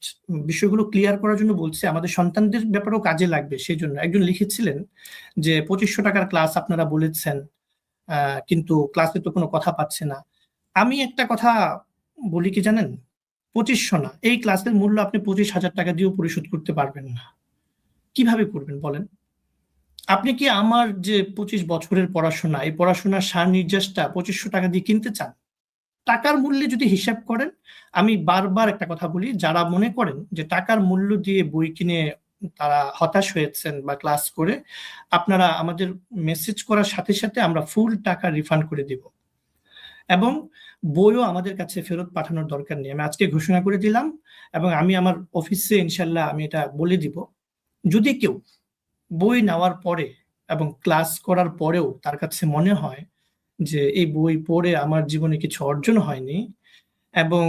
বিষয়গুলো ক্লিয়ার করার জন্য বলছি, আমাদের সন্তানদের ব্যাপারেও কাজে লাগবে সেই জন্য। একজন লিখেছিলেন যে 2500 টাকার ক্লাস আপনারা বলেছেন, কিন্তু ক্লাসে তো কোনো কথা পাচ্ছে না। আমি একটা কথা বলি কি জানেন, 2500 না, এই ক্লাসের মূল্য আপনি 25,000 টাকা দিয়েও পরিশোধ করতে পারবেন না। কিভাবে করবেন বলেন? আপনি কি আমার যে 25 বছরের পড়াশোনা, এই পড়াশোনার সার নির্যাসটা 2500 টাকা দিয়ে কিনতে চান? টাকার মূল্যে যদি হিসাব করেন, আমি বারবার একটা কথা বলি, যারা মনে করেন যে টাকার মূল্য দিয়ে বই কিনে তারা হতাশ হয়েছেন বা ক্লাস করে, আপনারা আমাদের মেসেজ করার সাথে সাথে আমরা ফুল টাকা রিফান্ড করে দিব এবং বইও আমাদের কাছে ফেরত পাঠানোর দরকার নেই। আমি আজকে ঘোষণা করে দিলাম এবং আমি আমার অফিসে ইনশাল্লাহ আমি এটা বলে দিব, যদি কেউ বই নেওয়ার পরে এবং ক্লাস করার পরেও তার কাছে মনে হয় যে এই বই পড়ে আমার জীবনে কিছু অর্জন হয়নি এবং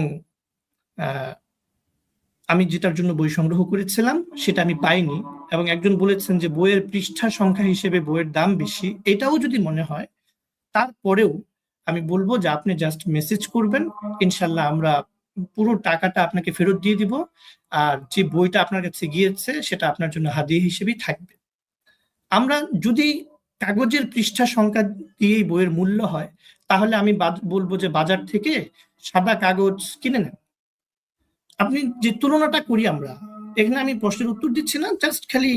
আমি যেটার জন্য বই সংগ্রহ করেছিলাম সেটা আমি পাইনি এবং একজন বলেছেন যে বইয়ের পৃষ্ঠা সংখ্যা হিসেবে বইয়ের দাম বেশি, এটাও যদি মনে হয়, তারপরেও আমি বলবো যে আপনি জাস্ট মেসেজ করবেন, ইনশাল্লাহ আমরা পুরো টাকাটা আপনাকে ফেরত দিয়ে দিব আর যে বইটা আপনার কাছে গিয়েছে সেটা আপনার জন্য হাদিয়া হিসেবেই থাকবে। আমরা যদি কাগজের পৃষ্ঠা সংখ্যা দিয়েই বইয়ের মূল্য হয়, তাহলে আমি বলবো যে বাজার থেকে সাদা কাগজ কিনে নেন। আপনি যে তুলনাটা করি আমরা, এখানে আমি প্রশ্নের উত্তর দিচ্ছি না, জাস্ট খালি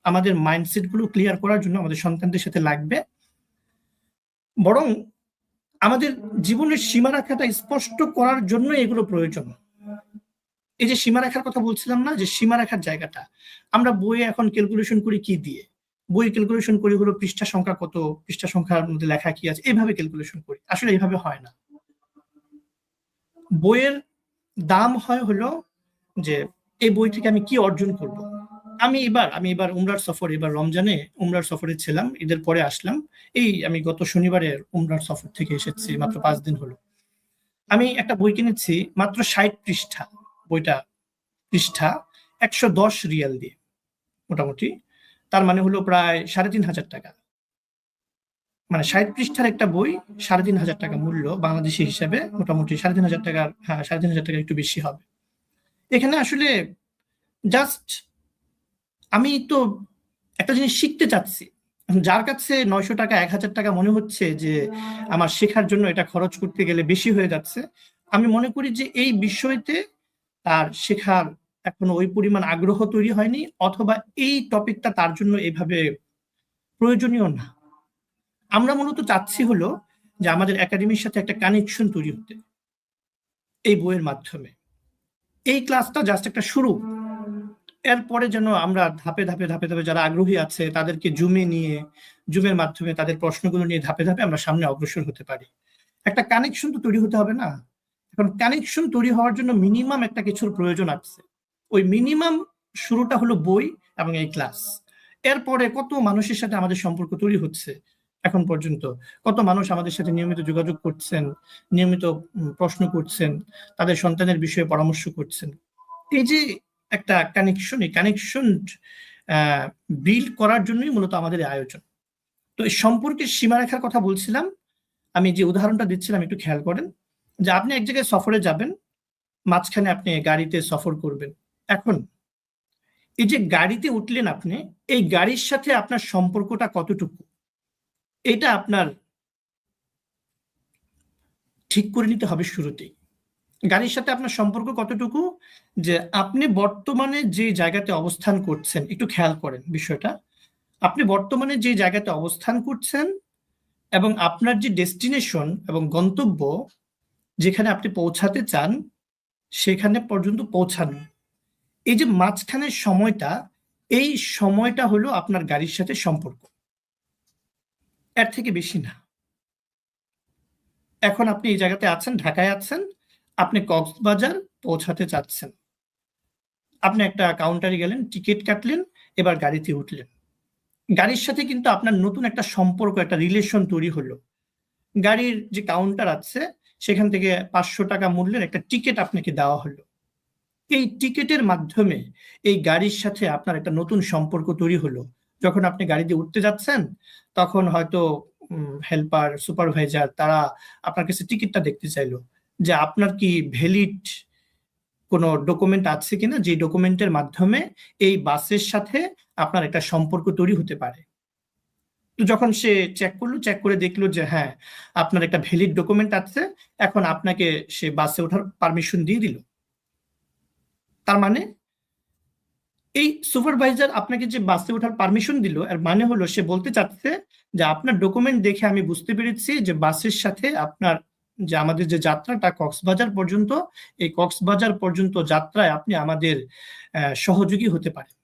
আমাদের মাইন্ডসেট গুলো ক্লিয়ার করার জন্য আমাদের সন্তানদের সাথে লাগবে। বরং আমাদের জীবনের সীমারেখাটা স্পষ্ট করার জন্য এগুলো প্রয়োজন। এই যে সীমারেখার কথা বলছিলাম না, যে সীমারেখার জায়গাটা আমরা বইয়ে এখন ক্যালকুলেশন করি কি দিয়ে? বই ক্যালকুলেশন করি হলো পৃষ্ঠা সংখ্যা কত, পৃষ্ঠা সংখ্যার মধ্যে লেখা কি আছে, এইভাবে ক্যালকুলেশন করি। আসলে এইভাবে হয় না। বইয়ের দাম হয় হলো যে এই বই থেকে আমি কি অর্জন করব। আমি এবার উমরার সফর, এবার রমজানে উমরার সফরে ছিলাম, ঈদের পরে আসলাম। আমি গত শনিবারে উমরার সফর থেকে এসেছি, মাত্র 5 দিন হলো। আমি একটা বই কিনেছি মাত্র 60 পৃষ্ঠা, বইটা পৃষ্ঠা 110 রিয়াল দিয়ে, মোটামুটি তার মানে হলো প্রায় 3,500 টাকা। মানে 60 পৃষ্ঠার একটা বই 3,500 টাকা মূল্য বাংলাদেশি হিসাবে, মোটামুটি 3,500 টাকার, হ্যাঁ 3,500 টাকা একটু বেশি হবে। এখানে আসলে জাস্ট আমি তো একটা জিনিস শিখতে চাচ্ছি। যার কাছে 900 টাকা 1,000 টাকা মনে হচ্ছে যে আমার শেখার জন্য এটা খরচ করতে গেলে বেশি হয়ে যাচ্ছে, আমি মনে করি যে এই বিষয়তে তার শেখার এখনো ওই পরিমাণ আগ্রহ তৈরি হয়নি, অথবা এই টপিকটা তার জন্য এভাবে প্রয়োজনীয় না। আমরা মূলত চাচ্ছি হলো যে আমাদের একাডেমির সাথে একটা কানেকশন তৈরি হতে এই বইয়ের মাধ্যমে। এই ক্লাসটা জাস্ট একটা শুরু, এরপরে যেন আমরা ধাপে ধাপে ধাপে ধাপে যারা আগ্রহী আছে তাদেরকে জুমের মাধ্যমে তাদের প্রশ্নগুলো নিয়ে ধাপে ধাপে আমরা সামনে অগ্রসর হতে পারি। একটা কানেকশন তো তৈরি হতে হবে না? এখন কানেকশন তৈরি হওয়ার জন্য মিনিমাম একটা কিছুর প্রয়োজন আছে। ওই মিনিমাম শুরুটা হলো বই এবং এই ক্লাস। এরপরে কত মানুষের সাথে আমাদের সম্পর্ক তৈরি হচ্ছে এখন পর্যন্ত, কত মানুষ আমাদের সাথে নিয়মিত যোগাযোগ করছেন, নিয়মিত প্রশ্ন করছেন, তাদের সন্তানের বিষয়ে পরামর্শ করছেন। এই যে একটা কানেকশন, এই কানেকশন বিল্ড করার জন্যই মূলত আমাদের আয়োজন। তো এই সম্পর্কের সীমারেখার কথা বলছিলাম, আমি যে উদাহরণটা দিচ্ছিলাম একটু খেয়াল করেন, যে আপনি এক জায়গায় সফরে যাবেন, মাঝখানে আপনি গাড়িতে সফর করবেন। এখন এই যে গাড়িতে উঠলেন আপনি, এই গাড়ির সাথে আপনার সম্পর্কটা কতটুকু, এটা আপনার ঠিক করে নিতে হবে শুরুতেই। গাড়ির সাথে আপনার সম্পর্ক কতটুকু, যে আপনি বর্তমানে যে জায়গাতে অবস্থান করছেন, একটু খেয়াল করেন বিষয়টা, আপনি বর্তমানে যে জায়গাতে অবস্থান করছেন এবং আপনার যে ডেস্টিনেশন এবং গন্তব্য, যেখানে আপনি পৌঁছাতে চান, সেখানে পর্যন্ত পৌঁছানো, এই যে মাঝখানের সময়টা, এই সময়টা হলো আপনার গাড়ির সাথে সম্পর্ক, এর থেকে বেশি না। এখন আপনি এই জায়গাতে আছেন, ঢাকায় আছেন, আপনি কক্সবাজার পৌঁছাতে চাচ্ছেন, আপনি একটা কাউন্টারে গেলেন, টিকিট কাটলেন, এবার গাড়িতে উঠলেন। গাড়ির সাথে কিন্তু আপনার নতুন একটা সম্পর্ক, একটা রিলেশন তৈরি হলো। গাড়ির যে কাউন্টার আছে সেখান থেকে 500 টাকা মূল্যের একটা টিকিট আপনাকে দেওয়া হলো। এই টিকিটের মাধ্যমে এই গাড়ির সাথে আপনার একটা নতুন সম্পর্ক তৈরি হলো। যখন আপনি গাড়িতে উঠতে যাচ্ছেন, তখন হয়তো হেল্পার, সুপারভাইজার তারা আপনার কাছে টিকিটটা দেখতে চাইলো, যে আপনার কি ভ্যালিড কোনো ডকুমেন্ট আছে কিনা, যে ডকুমেন্টের মাধ্যমে এই বাসের সাথে আপনার একটা সম্পর্ক তৈরি হতে পারে। তো যখন সে চেক করলো, চেক করে দেখলো যে হ্যাঁ আপনার একটা ভ্যালিড ডকুমেন্ট আছে, এখন আপনাকে সে বাসে ওঠার পারমিশন দিয়ে দিল। তার মানে এই সুপারভাইজার আপনাকে যে বাসে ওঠার পারমিশন দিল, এর মানে হলো সে বলতে চাচ্ছে যে আপনার ডকুমেন্ট দেখে আমি বুঝতে পেরেছি যে বাসের সাথে আপনার যে আমাদের যে যাত্রাটা কক্সবাজার পর্যন্ত, এই কক্সবাজার পর্যন্ত যাত্রায় আপনি আমাদের সহযোগী হতে পারেন,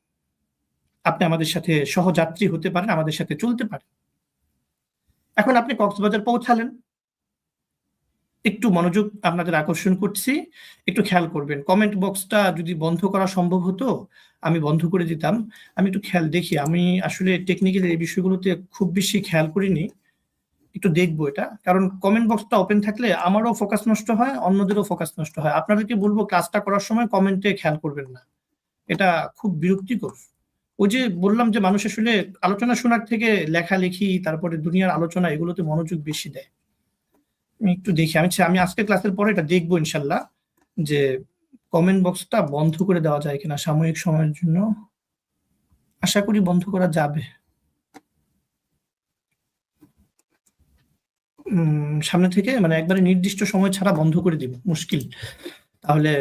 আপনি আমাদের সাথে সহযাত্রী হতে পারেন, আমাদের সাথে চলতে পারেন। এখন আপনি কক্সবাজার পৌঁছালেন, একটু মনোযোগ আপনাদের আকর্ষণ করছি, একটু খেয়াল করবেন। কমেন্ট বক্সটা যদি বন্ধ করা সম্ভব হতো আমি বন্ধ করে দিতাম। আমি একটু খেয়াল দেখি, আমি আসলে টেকনিক্যাল এই বিষয়গুলোতে খুব বেশি খেয়াল করিনি, একটু দেখবো এটা, কারণ কমেন্ট বক্সটা ওপেন থাকলে আমারও ফোকাস নষ্ট হয়, অন্যদেরও ফোকাস নষ্ট হয়। আপনাদেরকে বলবো ক্লাসটা করার সময় কমেন্টে খেয়াল করবেন না, এটা খুব বিরক্তিকর। ওই যে বললাম যে মানুষ আসলে আলোচনা শোনার থেকে লেখালেখি, তারপরে দুনিয়ার আলোচনা, এগুলোতে মনোযোগ বেশি দেয়। আমি একটু দেখি, আমি আজকে ক্লাসের পরে এটা দেখবো ইনশাল্লাহ, যে কমেন্ট বক্সটা বন্ধ করে দেওয়া যায় কিনা সাময়িক সময়ের জন্য। আশা করি বন্ধ করা যাবে। সামনে থেকে মানে একবারে নির্দিষ্ট সময় ছাড়া বন্ধ করে দিব, মুশকিল। তাহলে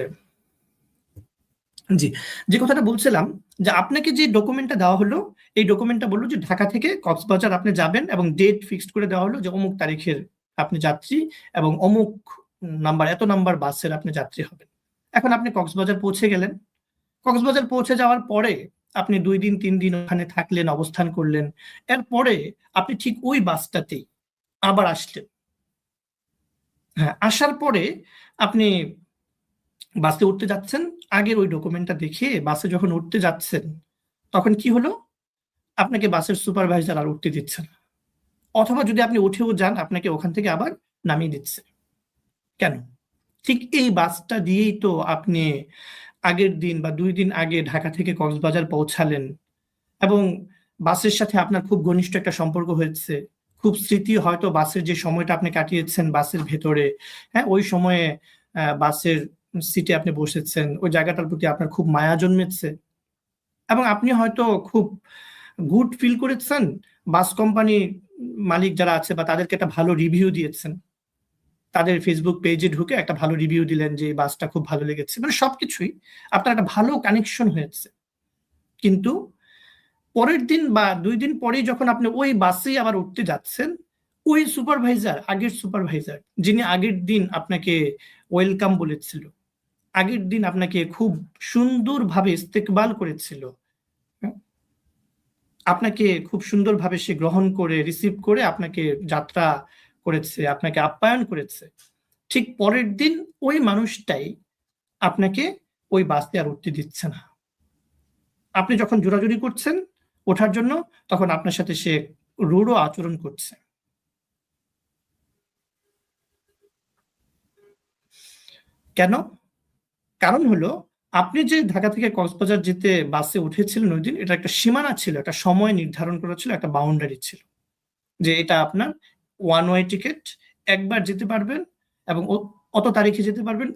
জি, যে কথাটা বলছিলাম, যে আপনাকে যে ডকুমেন্টটা দেওয়া হলো, এই ডকুমেন্টটা বললো যে ঢাকা থেকে কক্সবাজার আপনি যাবেন, এবং ডেট ফিক্সড করে দেওয়া হলো যে অমুক তারিখের আপনি যাত্রী, এবং অমুক নাম্বার, এত নাম্বার বাসের আপনি যাত্রী হবেন। এখন আপনি কক্সবাজার পৌঁছে গেলেন। কক্সবাজার পৌঁছে যাওয়ার পরে আপনি 2 দিন 3 দিন ওখানে থাকলেন, অবস্থান করলেন। এরপরে আপনি ঠিক ওই বাসটাতেই আবার আসলেন। হ্যাঁ, আসার পরে আপনি বাসে উঠতে যাচ্ছেন, আগের ওই ডকুমেন্টটা দেখিয়ে বাসে যখন উঠতে যাচ্ছেন, তখন কি হলো, আপনাকে বাসের সুপারভাইজার আর উঠতে দিচ্ছে না, অথবা যদি আপনি উঠেও যান আপনাকে ওখান থেকে আবার নামিয়ে দিচ্ছে। কেন? ঠিক এই বাসটা দিয়েই তো আপনি আগের দিন বা 2 দিন আগে ঢাকা থেকে কক্সবাজার পৌঁছালেন, এবং বাসের সাথে আপনার খুব ঘনিষ্ঠ একটা সম্পর্ক হয়েছে, খুব স্মৃতি, হয়তো বাসের যে সময়টা আপনি কাটিয়েছেন বাসের ভেতরে, হ্যাঁ ওই সময়ে বাসের সিটে আপনি বসেছেন, ওই জায়গাটার প্রতি আপনার খুব মায়া জন্মেছে, এবং আপনি হয়তো খুব গুড ফিল করেছেন, বাস কোম্পানি মালিক যারা আছে বা তাদেরকে একটা ভালো রিভিউ দিয়েছেন, তাদের ফেসবুক পেজে ঢুকে একটা ভালো রিভিউ দিলেন যে বাসটা খুব ভালো লেগেছে, মানে সবকিছুই আপনার একটা ভালো কানেকশন হয়েছে। কিন্তু পরের দিন বা 2 দিন পরেই যখন আপনি ওই বাসেই আবার উঠতে যাচ্ছেন, ওই সুপারভাইজার, আগের সুপারভাইজার যিনি আগের দিন আপনাকে ওয়েলকাম বলেছিল, আগের দিন আপনাকে খুব সুন্দরভাবে ইস্তেকবাল করেছিল, আপনাকে খুব সুন্দরভাবে সে গ্রহণ করে, রিসিভ করে আপনাকে যাত্রা করেছে, আপনাকে আপ্যায়ন করেছে, ঠিক পরের দিন ওই মানুষটাই আপনাকে ওই বাসে আর উঠতে দিচ্ছে না। আপনি যখন জোরাজুরি করছেন ওঠার জন্য, তখন আপনার সাথে সে রূঢ় আচরণ করছে। কেন? কারণ হলো, আপনি যে ঢাকা থেকে কক্সবাজার যেতে বাসে উঠেছিলেন ওই দিন, এটা একটা সীমানা ছিল, একটা সময় নির্ধারণ করা ছিল, একটা বাউন্ডারি ছিল, যে এটা আপনার ওয়ান ওয়ে টিকিট, একবার যেতে পারবেন এবং অত তারিখে যেতে পারবেন,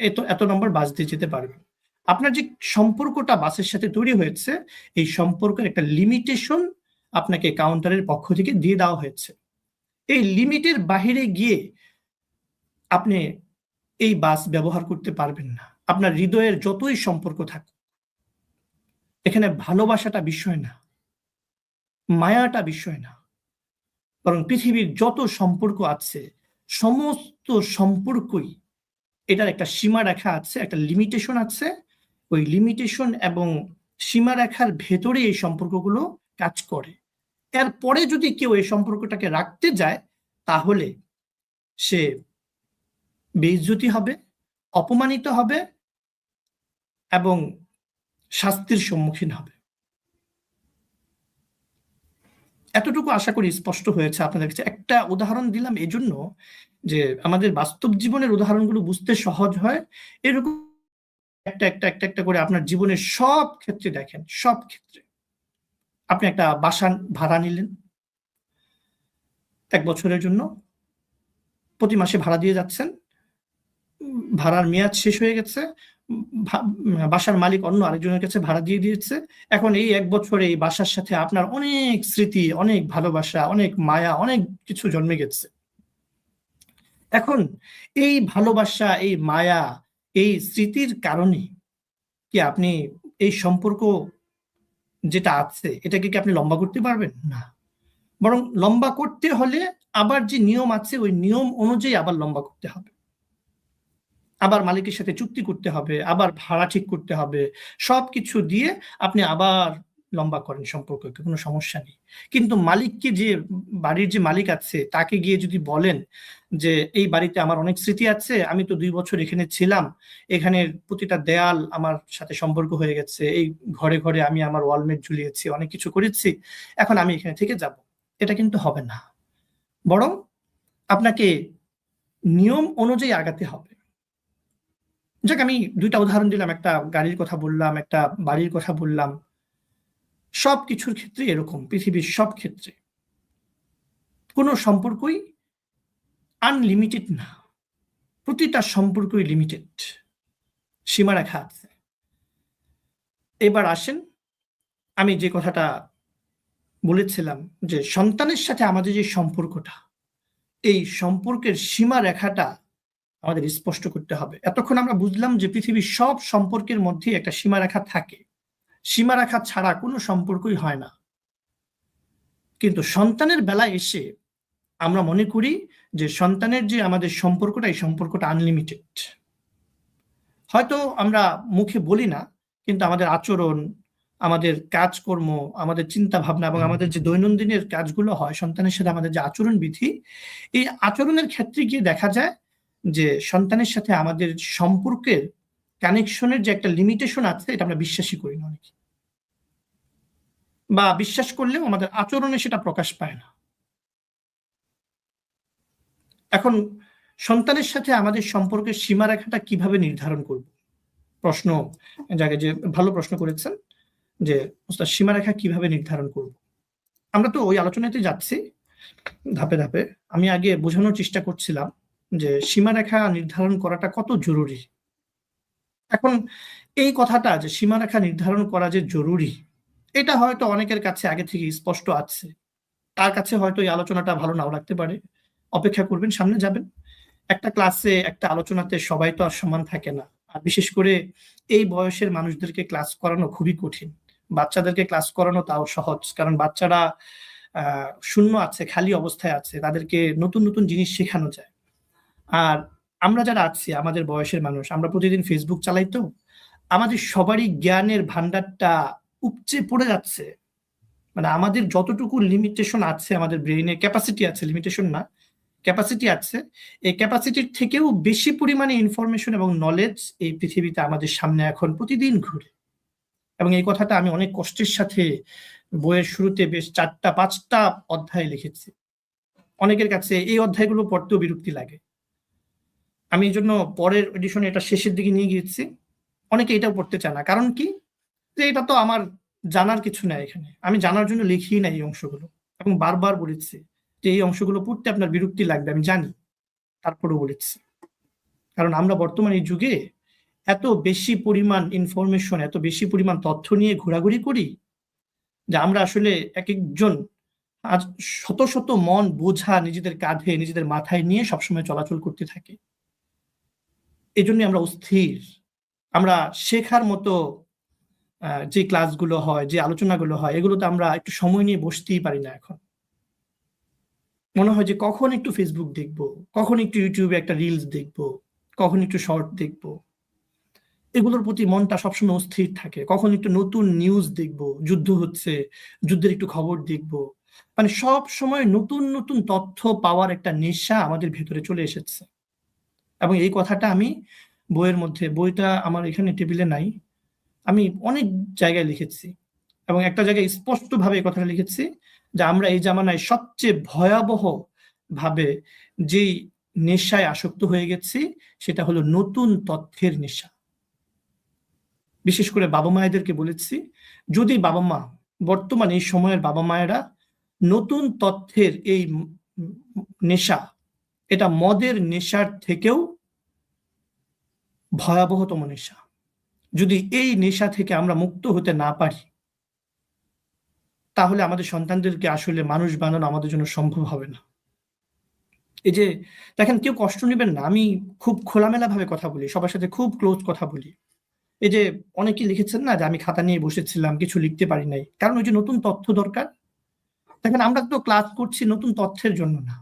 এত এত নম্বর বাস দিয়ে যেতে পারবেন। আপনার যে সম্পর্কটা বাসের সাথে তৈরি হয়েছে, এই সম্পর্কের একটা লিমিটেশন আপনাকে কাউন্টারের পক্ষ থেকে দিয়ে দেওয়া হয়েছে। এই লিমিটের বাহিরে গিয়ে আপনি এই বাস ব্যবহার করতে পারবেন না, আপনার হৃদয়ের যতই সম্পর্ক থাকুক। এখানে ভালোবাসাটা বিষয় না, মায়াটা বিষয় না, বরং পৃথিবীর যত সম্পর্ক আছে সমস্ত সম্পর্কই এটার একটা সীমারেখা আছে, একটা লিমিটেশন আছে। ওই লিমিটেশন এবং সীমারেখার ভেতরে এই সম্পর্কগুলো কাজ করে। এরপরে যদি কেউ এই সম্পর্কটাকে রাখতে যায়, তাহলে সে বেইজ্জতি হবে, অপমানিত হবে এবং শাস্তির সম্মুখীন হবে। এতটুকু আশা করি স্পষ্ট হয়েছে আপনাদের কাছে। একটা উদাহরণ দিলাম এজন্য যে আমাদের বাস্তব জীবনের উদাহরণগুলো বুঝতে সহজ হয়। এরকম একটা একটা একটা একটা করে আপনার জীবনের সব ক্ষেত্রে দেখেন, সব ক্ষেত্রে। আপনি একটা বাসা ভাড়া নিলেন 1 বছরের জন্য, প্রতি মাসে ভাড়া দিয়ে যাচ্ছেন, ভাড়ার মেয়াদ শেষ হয়ে গেছে, বাসার মালিক অন্য আরেকজনের কাছে ভাড়া দিয়ে দিয়েছে। এখন এই 1 বছরে এই বাসার সাথে আপনার অনেক স্মৃতি, অনেক ভালোবাসা, অনেক মায়া, অনেক কিছু জন্মে গেছে। এখন এই ভালোবাসা, এই মায়া, এই স্মৃতির কারণে কি আপনি এই সম্পর্ক যেটা আছে এটাকে কি আপনি লম্বা করতে পারবেন? না। বরং লম্বা করতে হলে আবার যে নিয়ম আছে ওই নিয়ম অনুযায়ী আবার লম্বা করতে হবে, আবার মালিকের সাথে চুক্তি করতে হবে, আবার ভাড়া ঠিক করতে হবে, সবকিছু দিয়ে আপনি আবার লম্বা করেন সম্পর্ককে, কোনো সমস্যা নেই। কিন্তু মালিককে, যে বাড়ির যে মালিক আছে তাকে গিয়ে যদি বলেন যে এই বাড়িতে আমার অনেক স্মৃতি আছে, আমি তো 2 বছর এখানে ছিলাম, এখানের প্রতিটা দেয়াল আমার সাথে সম্পর্ক হয়ে গেছে, এই ঘরে ঘরে আমি আমার ওয়ালমেট ঝুলিয়েছি, অনেক কিছু করেছি, এখন আমি এখানে থেকে যাব, এটা কিন্তু হবে না। বরং আপনাকে নিয়ম অনুযায়ী আগাতে হবে। যাক, আমি 2টা উদাহরণ দিলাম, একটা গাড়ির কথা বললাম, একটা বাড়ির কথা বললাম। সব কিছুর ক্ষেত্রে এরকম, পৃথিবীর সব ক্ষেত্রে কোনো সম্পর্কই আনলিমিটেড না, প্রতিটা সম্পর্কই লিমিটেড, সীমারেখা আছে। এবার আসেন, আমি যে কথাটা বলেছিলাম যে সন্তানের সাথে আমাদের যে সম্পর্কটা, এই সম্পর্কের সীমারেখাটা আমাদের স্পষ্ট করতে হবে। এতক্ষণ আমরা বুঝলাম যে পৃথিবীর সব সম্পর্কের মধ্যে একটা সীমারেখা থাকে, সীমারেখা ছাড়া কোনো সম্পর্কই হয় না। কিন্তু সন্তানের বেলায় এসে আমরা মনে করি যে সন্তানের যে আমাদের সম্পর্কটা, এই সম্পর্কটা আনলিমিটেড। হয়তো আমরা মুখে বলি না, কিন্তু আমাদের আচরণ, আমাদের কাজকর্ম, আমাদের চিন্তা ভাবনা এবং আমাদের যে দৈনন্দিনের কাজগুলো হয় সন্তানের সাথে, আমাদের যে আচরণ বিধি, এই আচরণের ক্ষেত্রে গিয়ে দেখা যায় যে সন্তানের সাথে আমাদের সম্পর্কের কানেকশনের যে একটা লিমিটেশন আছে, এটা আমরা বিশ্বাসই করি না অনেকে, বা বিশ্বাস করলেও আমাদের আচরণে সেটা প্রকাশ পায় না। এখন সন্তানের সাথে আমাদের সম্পর্কের সীমারেখাটা কিভাবে নির্ধারণ করব? প্রশ্ন জাগে, যে ভালো প্রশ্ন করেছেন যে ওস্তাদ সীমারেখা কিভাবে নির্ধারণ করব। আমরা তো ওই আলোচনাতে যাচ্ছি ধাপে ধাপে। আমি আগে বোঝানোর চেষ্টা করছিলাম যে সীমারেখা নির্ধারণ করাটা কত জরুরি। এখন এই কথাটা যে সীমারেখা নির্ধারণ করা যে জরুরি, এটা হয়তো অনেকের কাছে আগে থেকে স্পষ্ট আছে, তার কাছে হয়তো এই আলোচনাটা ভালো নাও লাগতে পারে। অপেক্ষা করবেন, সামনে যাবেন। একটা ক্লাসে, একটা আলোচনাতে সবাই তো আর সমান থাকে না। আর বিশেষ করে এই বয়সের মানুষদেরকে ক্লাস করানো খুবই কঠিন। বাচ্চাদেরকে ক্লাস করানো তাও সহজ, কারণ বাচ্চারা শূন্য আছে, খালি অবস্থায় আছে, তাদেরকে নতুন নতুন জিনিস শেখানো যায়। আর আমরা যারা আছি, আমাদের বয়সের মানুষ, আমরা প্রতিদিন ফেসবুক চালাই, তো আমাদের সবারই জ্ঞানের ভান্ডারটা উপচে পড়ে যাচ্ছে। মানে আমাদের যতটুকু লিমিটেশন আছে, আমাদের ব্রেইনের ক্যাপাসিটি আছে, লিমিটেশন না, ক্যাপাসিটি আছে, এই ক্যাপাসিটির থেকেও বেশি পরিমাণে ইনফরমেশন এবং নলেজ এই পৃথিবীতে আমাদের সামনে এখন প্রতিদিন ঘুরে। এবং এই কথাটা আমি অনেক কষ্টের সাথে বইয়ের শুরুতে বেশ 4টা-5টা অধ্যায় লিখেছি। অনেকের কাছে এই অধ্যায়গুলো পড়তেও বিরক্তি লাগে। আমি এই জন্য পরের এডিশনে এটা শেষের দিকে নিয়ে গিয়েছি। অনেকে এটাও পড়তে চায় না, কারণ কি, যে এটা তো আমার জানার কিছু নাই, এখানে আমি জানার জন্য লিখি না এই অংশগুলো। এবং বারবার বলেছি যে এই অংশগুলো পড়তে আপনার বিরক্তি লাগবে, আমি জানি, তারপরেও বলেছি। কারণ আমরা বর্তমান এই যুগে এত বেশি পরিমাণ ইনফরমেশন, এত বেশি পরিমাণ তথ্য নিয়ে ঘোরাঘুরি করি যে আমরা আসলে এক একজন আজ শত শত মন বোঝা নিজেদের কাঁধে, নিজেদের মাথায় নিয়ে সবসময় চলাচল করতে থাকি। এই জন্য আমরা অস্থির। আমরা শেখার মতো যে ক্লাসগুলো হয়, যে আলোচনাগুলো হয়, এগুলোতে আমরা একটু সময় নিয়ে বসতেই পারি না। এখন মনে হয় যে কখন একটু ফেসবুক দেখবো, কখন একটু ইউটিউবে একটা রিলস দেখবো, কখন একটু শর্ট দেখবো। এগুলোর প্রতি মনটা সবসময় অস্থির থাকে। কখন একটু নতুন নিউজ দেখবো, যুদ্ধ হচ্ছে, যুদ্ধের একটু খবর দেখবো। মানে সব সময় নতুন নতুন তথ্য পাওয়ার একটা নেশা আমাদের ভেতরে চলে এসেছে। এবং এই কথাটা আমি বইয়ের মধ্যে, বইটা আমার এখানে টেবিলে নাই, আমি অনেক জায়গায় লিখেছি এবং একটা জায়গায় স্পষ্টভাবে এই কথাটা লিখেছি যে আমরা এই জামানায় সবচেয়ে ভয়াবহ ভাবে যেই নেশায় আসক্ত হয়ে গেছি, সেটা হলো নতুন তথ্যের নেশা। বিশেষ করে বাবা মায়েদেরকে বলেছি, যদি বাবা মা, বর্তমান এই সময়ের বাবা মায়েরা নতুন তথ্যের এই নেশা, এটা মদের নেশার থেকেও ভয়াবহতম নেশা। যদি এই নেশা থেকে আমরা মুক্ত হতে না পারি, তাহলে আমাদের সন্তানদেরকে আসলে মানুষ বানানো আমাদের জন্য সম্ভব হবে না। এই যে দেখেন, কেউ কষ্ট নেবেন না, আমি খুব খোলামেলা ভাবে কথা বলি, সবার সাথে খুব ক্লোজ কথা বলি। এই যে অনেকে লিখেছেন না যে আমি খাতা নিয়ে বসেছিলাম, কিছু লিখতে পারি নাই, কারণ ওই যে নতুন তথ্য দরকার। দেখেন, আমরা তো ক্লাস করছি নতুন তথ্যের জন্য না।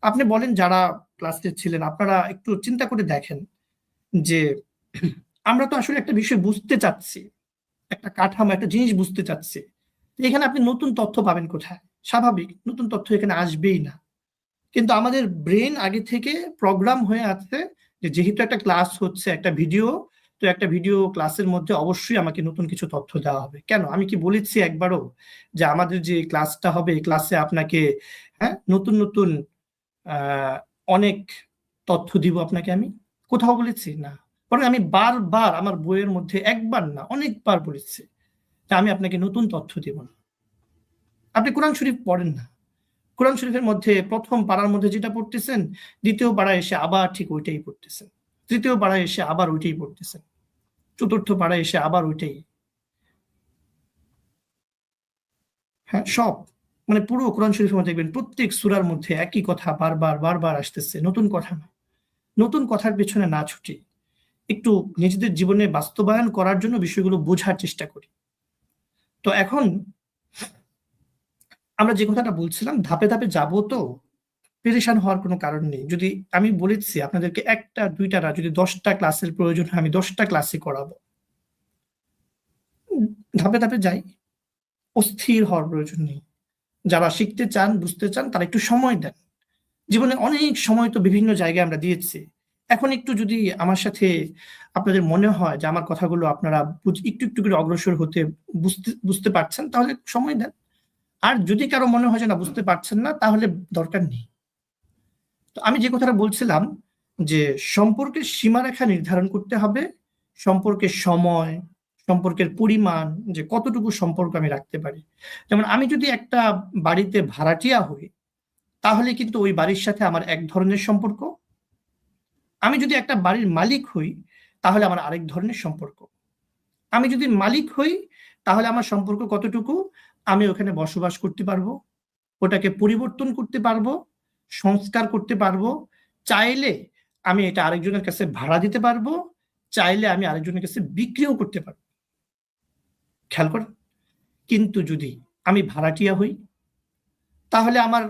আপনি বলেন যারা ক্লাসে ছিলেন, আপনারা একটু চিন্তা করে দেখেন যে আমরা তো আসলে একটা বিষয় বুঝতে চাচ্ছি, একটা কাঠামো, একটা জিনিস বুঝতে চাচ্ছি। এখানে আপনি নতুন তথ্য পাবেন কোথায়? স্বাভাবিক, নতুন তথ্য এখানে আসবেই না। কিন্তু আমাদের ব্রেন আগে থেকে প্রোগ্রাম হয়ে আছে যে যেহেতু একটা ক্লাস হচ্ছে, একটা ভিডিও, তো একটা ভিডিও ক্লাসের মধ্যে অবশ্যই আমাকে নতুন কিছু তথ্য দেওয়া হবে। কেন? আমি কি বলেছি একবারও যে আমাদের যে ক্লাসটা হবে, এই ক্লাসে আপনাকে নতুন নতুন অনেক তথ্য দিব আপনাকে? আমি কোথাও বলেছি না। বরং আমি বারবার আমার বইয়ের মধ্যে একবার না অনেকবার বলেছি যে আমি আপনাকে নতুন তথ্য দিব না। আপনি কোরআন শরীফ পড়েন না, কোরআন শরীফের মধ্যে প্রথম পাড়ার মধ্যে যেটা পড়তেছেন, দ্বিতীয় পাড়ায় এসে আবার ঠিক ওইটাই পড়তেছেন, তৃতীয় পাড়ায় এসে আবার ওইটাই পড়তেছেন, চতুর্থ পাড়ায় এসে আবার ওইটাই। হ্যাঁ, সব মানে পুরো কোরআন শরীফের মধ্যে দেখবেন প্রত্যেক সূরার মধ্যে একই কথা বারবার বারবার আসতেছে, নতুন কথা না। নতুন কথার পেছনে না ছুটি, একটু নিজেদের জীবনে বাস্তবায়ন করার জন্য বিষয়গুলো বোঝার চেষ্টা করি। তো এখন আমরা যে কথাটা বলছিলাম, ধাপে ধাপে যাবো, তো পেরেশান হওয়ার কোনো কারণ নেই। যদি আমি বলেছি আপনাদেরকে একটা দুইটা না, যদি 10টা ক্লাসের প্রয়োজন হয় আমি 10টা ক্লাসই করাবো। ধাপে ধাপে যাই, অস্থির হওয়ার প্রয়োজন নেই। যারা শিখতে চান, বুঝতে চান, তারা একটু সময় দেন। জীবনে অনেক সময় তো বিভিন্ন জায়গায় আমরা দিয়েছি। এখন একটু যদি আমার সাথে আপনাদের মনে হয় যে আমার কথাগুলো আপনারা একটু একটু করে অগ্রসর হতে বুঝতে পারছেন, তাহলে সময় দেন। আর যদি কারো মনে হয় যে না, বুঝতে পারছেন না, তাহলে দরকার নেই। তো আমি যে কথাটা বলছিলাম যে সম্পর্কের সীমারেখা নির্ধারণ করতে হবে, সম্পর্কের সময়, সম্পর্কের পরিমাণ, যে কতটুকু সম্পর্ক আমি রাখতে পারি। যেমন আমি যদি একটা বাড়িতে ভাড়াটিয়া হই, তাহলে কিন্তু ওই বাড়ির সাথে আমার এক ধরনের সম্পর্ক। আমি যদি একটা বাড়ির মালিক হই, তাহলে আমার আরেক ধরনের সম্পর্ক। আমি যদি মালিক হই, তাহলে আমার সম্পর্ক কতটুকু? আমি ওখানে বসবাস করতে পারবো, ওটাকে পরিবর্তন করতে পারবো, সংস্কার করতে পারবো। চাইলে আমি এটা আরেকজনের কাছে ভাড়া দিতে পারবো, চাইলে আমি আরেকজনের কাছে বিক্রিও করতে পারবো। খেয়াল করেন। কিন্তু যদি আমি ভাড়াটিয়া হই, তাহলে আমার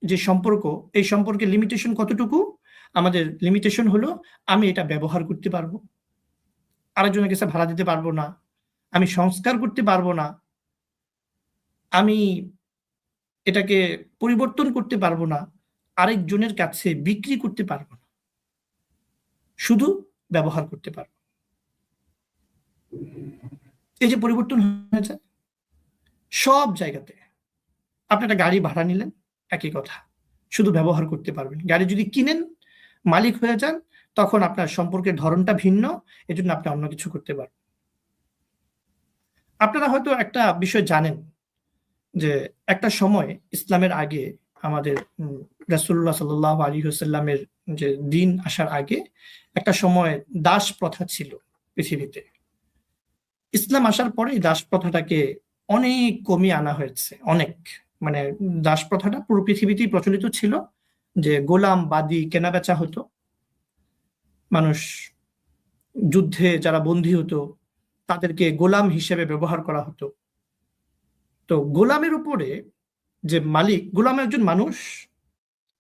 যে সম্পর্ক, এই সম্পর্কের লিমিটেশন কতটুকু? আমাদের লিমিটেশন হলো আমি এটা ব্যবহার করতে পারবো, আরেকজনের কাছে ভাড়া দিতে পারবো না, আমি সংস্কার করতে পারবো না, আমি এটাকে পরিবর্তন করতে পারবো না, আরেকজনের কাছে বিক্রি করতে পারবো না, শুধু ব্যবহার করতে পারবো। এই যে পরিবর্তন হয়ে যায় সব জায়গাতে। আপনি একটা গাড়ি ভাড়া নিলেন, একই কথা, শুধু ব্যবহার করতে পারবেন। গাড়ি যদি কিনেন, মালিক হয়ে যান, তখন আপনার সম্পর্কের ধরনটা ভিন্ন, এজন্য আপনি অন্য কিছু করতে পারবেন। আপনারা হয়তো একটা বিষয় জানেন যে একটা সময় ইসলামের আগে, আমাদের রাসূলুল্লাহ সাল্লাল্লাহু আলাইহি ওয়াসাল্লামের যে দিন আসার আগে একটা সময় দাস প্রথা ছিল পৃথিবীতে। ইসলাম আসার পরে এই দাস প্রথাটাকে অনেক কমিয়ে আনা হয়েছে, অনেক। মানে দাস প্রথাটা পুরো পৃথিবীতেই প্রচলিত ছিল, যে গোলাম বাদী কেনাবেচা হতো, মানুষ যুদ্ধে যারা বন্দী হতো তাদেরকে গোলাম হিসেবে ব্যবহার করা হতো। তো গোলামের উপরে যে মালিক, গোলাম একজন মানুষ,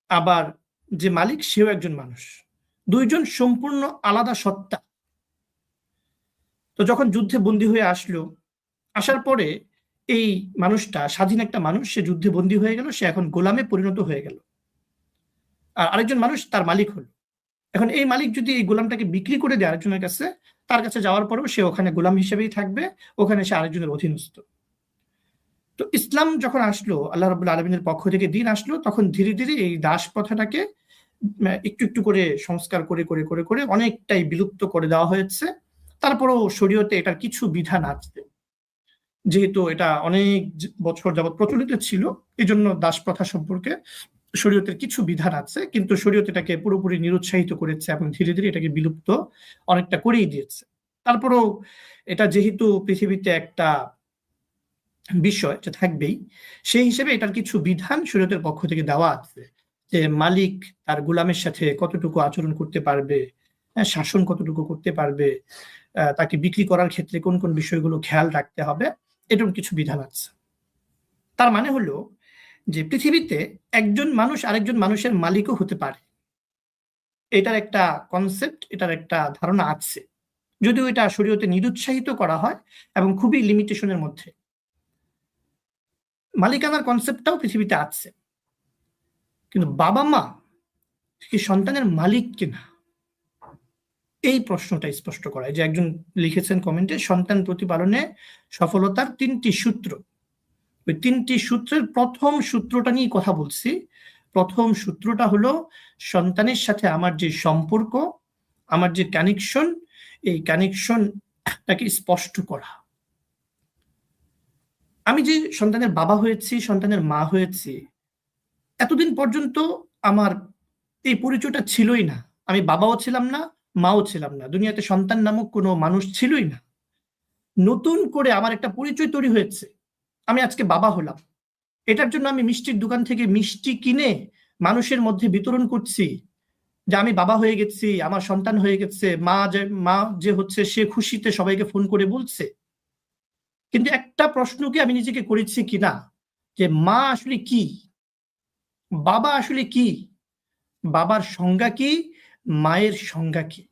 আবার যে মালিক সেও একজন মানুষ, দুইজন সম্পূর্ণ আলাদা সত্তা। তো যখন যুদ্ধে বন্দী হয়ে আসলো, আসার পরে এই মানুষটা স্বাধীন একটা মানুষ, সে যুদ্ধে বন্দী হয়ে গেল, সে এখন গোলামে পরিণত হয়ে গেল, আর আরেকজন মানুষ তার মালিক হলো। এখন এই মালিক যদি এই গোলামটাকে বিক্রি করে দেয় আরেকজনের কাছে, তার কাছে যাওয়ার পরেও সে ওখানে গোলাম হিসেবেই থাকবে, ওখানে সে আরেকজনের অধীনস্থ। তো ইসলাম যখন আসলো, আল্লাহ রাব্বুল আলামিনের পক্ষ থেকে দিন আসলো, তখন ধীরে ধীরে এই দাস প্রথাটাকে একটু একটু করে সংস্কার করে করে করে করে অনেকটাই বিলুপ্ত করে দেওয়া হয়েছে। তারপরেও শরীয়তে এটার কিছু বিধান আছে, যেহেতু এটা অনেক বছর যাবৎ প্রচলিত ছিল, এই জন্য দাস প্রথা সম্পর্কে শরীয়তের কিছু বিধান আছে, কিন্তু শরীয়ত এটাকে পুরোপুরি নিরুৎসাহিত করেছে এবং ধীরে ধীরে এটাকে বিলুপ্ত অনেকটা করেই দিয়েছে। তারপরেও এটা যেহেতু পৃথিবীতে একটা বিষয় যে থাকবেই, সেই হিসেবে এটার কিছু বিধান শরীয়তের পক্ষ থেকে দেওয়া আছে, যে মালিক তার গোলামের সাথে কতটুকু আচরণ করতে পারবে, শাসন কতটুকু করতে পারবে, তাকে বিক্রি করার ক্ষেত্রে কোন কোন বিষয়গুলো খেয়াল রাখতে হবে, এরকম কিছু বিধান আছে। তার মানে হলো যে পৃথিবীতে একজন মানুষ আরেকজন মানুষের মালিকও হতে পারে, এটার একটা কনসেপ্ট, এটার একটা ধারণা আছে, যদিও এটা শরীয়তে নিরুৎসাহিত করা হয় এবং খুবই লিমিটেশনের মধ্যে। মালিকানার কনসেপ্টটাও পৃথিবীতে আছে, কিন্তু বাবা মা কি সন্তানের মালিক কিনা, এই প্রশ্নটা স্পষ্ট করায়। যে একজন লিখেছেন কমেন্টে, সন্তান প্রতিপালনে সফলতার 3টি সূত্র। ওই 3টি সূত্রের প্রথম সূত্রটা নিয়ে কথা বলছি। প্রথম সূত্রটা হলো সন্তানের সাথে আমার যে সম্পর্ক, আমার যে কানেকশন, এই কানেকশনটাকে স্পষ্ট করা। আমি যে সন্তানের বাবা হয়েছি, সন্তানের মা হয়েছি, এতদিন পর্যন্ত আমার এই পরিচয়টা ছিলই না। আমি বাবাও ছিলাম না, মাও ছিলাম না, দুনিয়াতে সন্তান নামক কোনো মানুষ ছিলই না। নতুন করে আমার একটা পরিচয় তৈরি হয়েছে, আমি আজকে বাবা হলাম। এটার জন্য আমি মিষ্টির দোকান থেকে মিষ্টি কিনে মানুষের মধ্যে বিতরণ করছি যে আমি বাবা হয়ে গেছি, আমার সন্তান হয়ে গেছে। মা যে হচ্ছে সে খুশিতে সবাইকে ফোন করে বলছে। কিন্তু একটা প্রশ্ন কি আমি নিজেকে করেছি কিনা, যে মা আসলে কি, বাবা আসলে কি, বাবার সংজ্ঞা কি, মায়ের সংজ্ঞা কি,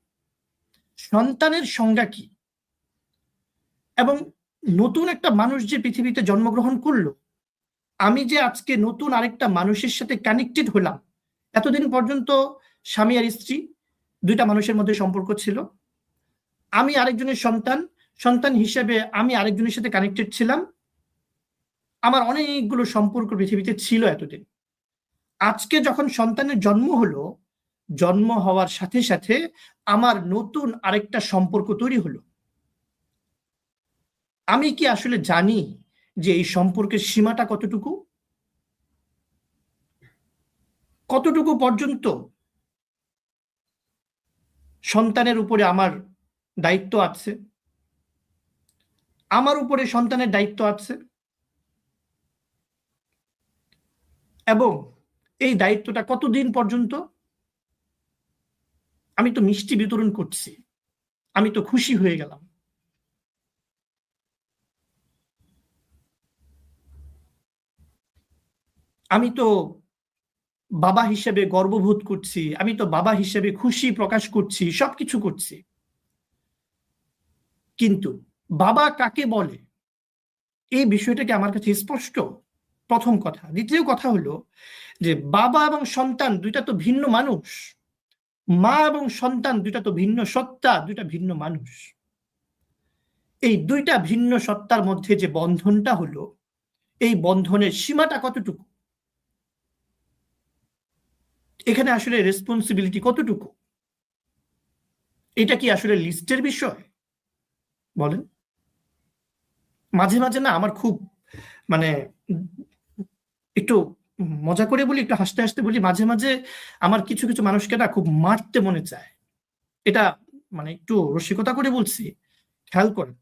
সন্তানের সংজ্ঞা কি, এবং নতুন একটা মানুষ যে পৃথিবীতে জন্মগ্রহণ করলো, আমি যে আজকে নতুন আরেকটা মানুষের সাথে কানেক্টেড হলাম। এতদিন পর্যন্ত স্বামী আর স্ত্রী, দুইটা মানুষের মধ্যে সম্পর্ক ছিল। আমি আরেকজনের সন্তান হিসেবে আমি আরেকজনের সাথে কানেক্টেড ছিলাম। আমার অনেকগুলো সম্পর্ক পৃথিবীতে ছিল এতদিন। আজকে যখন সন্তানের জন্ম হলো, জন্ম হওয়ার সাথে সাথে আমার নতুন আরেকটা সম্পর্ক তৈরি হলো। আমি কি আসলে জানি যে এই সম্পর্কের সীমাটা কতটুকু, কতটুকু পর্যন্ত সন্তানের উপরে আমার দায়িত্ব আছে, আমার উপরে সন্তানের দায়িত্ব আছে, এবং এই দায়িত্বটা কতদিন পর্যন্ত। আমি তো মিষ্টি বিতরণ করছি, আমি তো খুশি হয়ে গেলাম, আমি তো বাবা হিসেবে গর্ববোধ করছি, আমি তো বাবা হিসেবে খুশি প্রকাশ করছি, সবকিছু করছি। কিন্তু বাবা কাকে বলে, এই বিষয়টাকে আমার কাছে স্পষ্ট, প্রথম কথা। দ্বিতীয় কথা হলো যে বাবা এবং সন্তান দুইটা তো ভিন্ন মানুষ, মা এবং সন্তান দুইটা তো ভিন্ন সত্তা, দুইটা ভিন্ন মানুষ। এই দুইটা ভিন্ন সত্তার মধ্যে যে বন্ধনটা হলো, এই বন্ধনের সীমাটা কতটুকু, এখানে আসলে রেসপন্সিবিলিটি কতটুকু, এটা কি আসলে লিস্টের বিষয় বলেন? মাঝে মাঝে না আমার খুব মানে একটু মজা করে বলি, একটু হাসতে হাসতে বলি, মাঝে মাঝে আমার কিছু কিছু মানুষকে না খুব মারতে মনে চায়। এটা মানে একটু রসিকতা করে বলছি, খেয়াল করেন।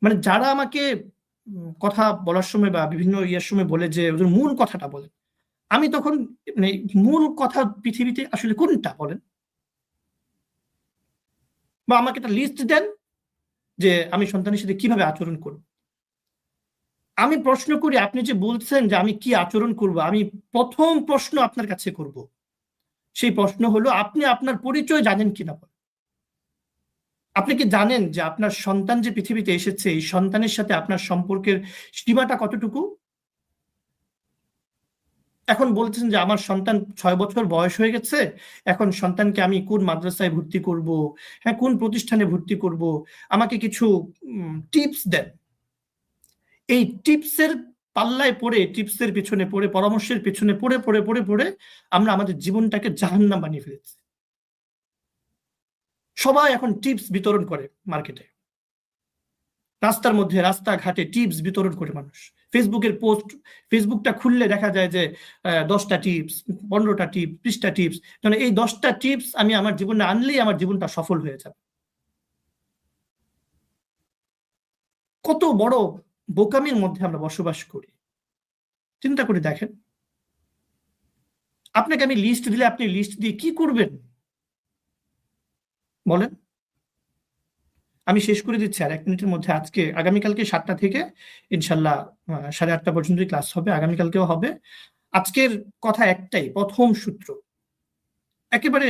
মানে যারা আমাকে কথা বলার সময় বা বিভিন্ন ইয়ের সময় বলে যে ওদের মূল কথাটা বলেন, আমি তখন মানে মূল কথা পৃথিবীতে আসলে কোনটা বলেন, বা আমাকে একটা লিস্ট দেন যে আমি সন্তানের সাথে কিভাবে আচরণ করব। আমি প্রশ্ন করি, আপনি যে বলছেন যে আমি কি আচরণ করব, আমি প্রথম প্রশ্ন আপনার কাছে করব, সেই প্রশ্ন হলো আপনি আপনার পরিচয় জানেন কিনা। আপনি কি জানেন যে আপনার সন্তান যে পৃথিবীতে এসেছে, এই সন্তানের সাথে আপনার সম্পর্কের সীমাটা কতটুকু? এখন বলছেন যে আমার সন্তান 6 বছর বয়স হয়ে গেছে, এখন সন্তানকে আমি কোন মাদ্রাসায় ভর্তি করব, হ্যাঁ কোন প্রতিষ্ঠানে ভর্তি করব, আমাকে কিছু টিপস দেন। এই টিপসের পাল্লায় পড়ে, টিপসের পিছনে পড়ে, পরামর্শের পিছনে পড়ে পড়ে পড়ে পড়ে আমরা আমাদের জীবনটাকে জাহান্নাম বানিয়ে ফেলেছি। সবাই এখন টিপস বিতরণ করে মার্কেটে, রাস্তার মধ্যে রাস্তাঘাটে টিপস বিতরণ করে মানুষ। ফেসবুকের পোস্ট, ফেসবুকটা খুললে দেখা যায় যে 10টা টিপস, 15টা টিপস, 20টা টিপস। মানে এই 10টা টিপস আমি আমার জীবনে আনলেই আমার জীবনটা সফল হয়ে যাবে। কত বড় বোকামির মধ্যে আমরা বসবাস করি। চিন্তা করে দেখেন, আপনাকে আমি লিস্ট দিলে আপনি লিস্ট দিয়ে কি করবেন বলেন? আমি শেষ করে দিচ্ছি আর 1 মিনিটের মধ্যে। আগামীকালকে 7টা থেকে ইনশাল্লাহ 8:30 পর্যন্তই ক্লাস হবে, আগামীকালকেও হবে। আজকের কথা একটাই, প্রথম সূত্র, একেবারে